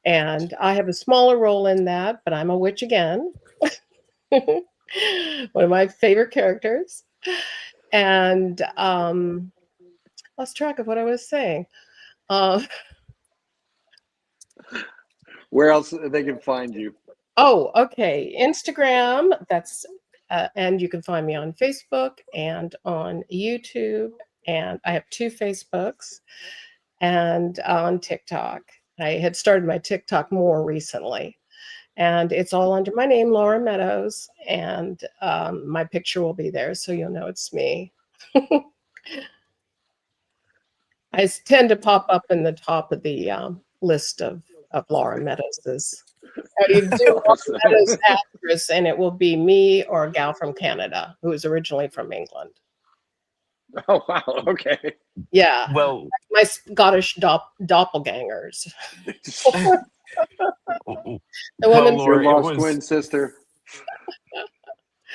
And I have a smaller role in that, but I'm a witch again. One of my favorite characters. And lost track of what I was saying. Where else they can find you? Oh, okay. Instagram. That's and you can find me on Facebook and on YouTube. And I have 2 Facebooks and on TikTok. I had started my TikTok more recently. And it's all under my name, Laura Meadows. And my picture will be there, so you'll know it's me. I tend to pop up in the top of the list of Laura Meadows's. You do Laura Meadows actress, and it will be me or a gal from Canada who is originally from England. Oh, wow. Okay. Yeah. well, My Scottish doppelgangers. The woman. Your Laura, lost twin sister.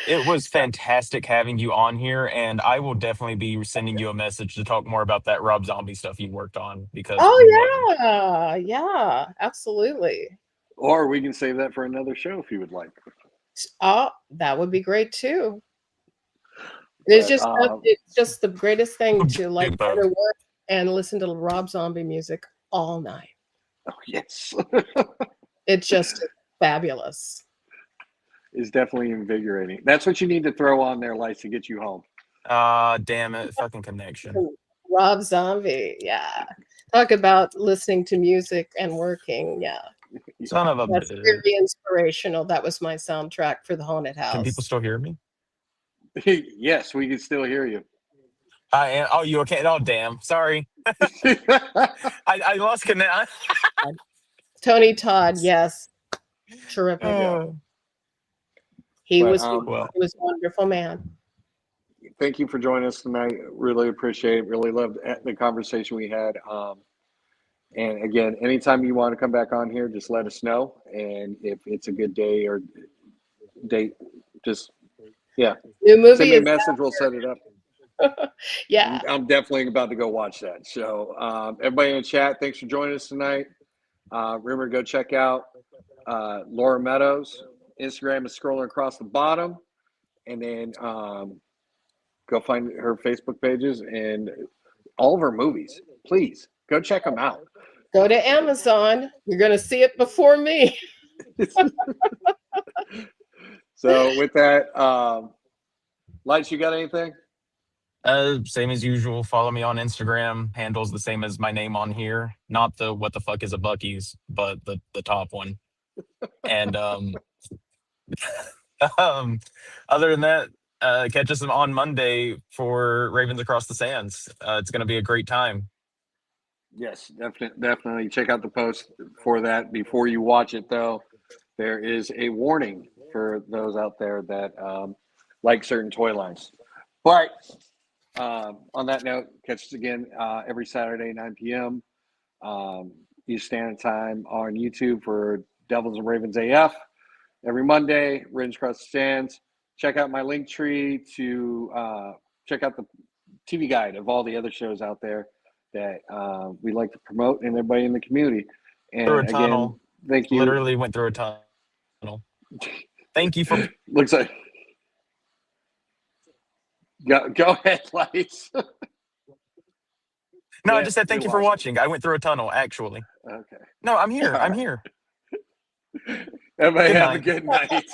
it was fantastic having you on here, and I will definitely be sending you a message to talk more about that Rob Zombie stuff you worked on because Yeah, absolutely. Or we can save that for another show if you would like. Oh, that would be great too. It's just the greatest thing to like go to work and listen to Rob Zombie music all night. Oh, yes. It's just fabulous. It's definitely invigorating. That's what you need to throw on there, lights, to get you home. Damn it, fucking connection. Rob Zombie, yeah. Talk about listening to music and working, yeah. Son of a That's bitch. very inspirational. That was my soundtrack for the haunted house. Can people still hear me? Yes, we can still hear you. I am. Oh, you okay? Oh, damn. Sorry. I lost connection. Tony Todd, yes. Terrific. He was a wonderful man. Thank you for joining us tonight. Really appreciate it. Really loved the conversation we had. And again, anytime you want to come back on here, just let us know. And if it's a good day or date, just, yeah. New movie send me a message. We'll set it up. Yeah. I'm definitely about to go watch that. So everybody in the chat, thanks for joining us tonight. Remember, go check out Laura Meadows. Instagram is scrolling across the bottom. And then go find her Facebook pages and all of her movies. Please go check them out. Go to Amazon. You're going to see it before me. So with that, Lights, you got anything? Same as usual. Follow me on Instagram. Handle's the same as my name on here. Not the what the fuck is a Bucky's, but the top one. And Um, other than that, catch us on Monday for Ravens Across the Sands. It's going to be a great time. Yes, definitely check out the post for that. Before you watch it, though, there is a warning for those out there that like certain toy lines. But on that note, catch us again every Saturday, 9 p.m. East Standard Time on YouTube for Devils and Ravens AF. Every Monday, Ravens Across the Sands. Check out my link tree to check out the TV guide of all the other shows out there that we like to promote and everybody in the community. Through a And again, tunnel. thank you. Literally went through a tunnel. Thank you for. Looks like. Go ahead, Lights. No, I just said thank you for watching. I went through a tunnel, actually. Okay. No, I'm here. All I'm right. here. Everybody Good have night. a good night.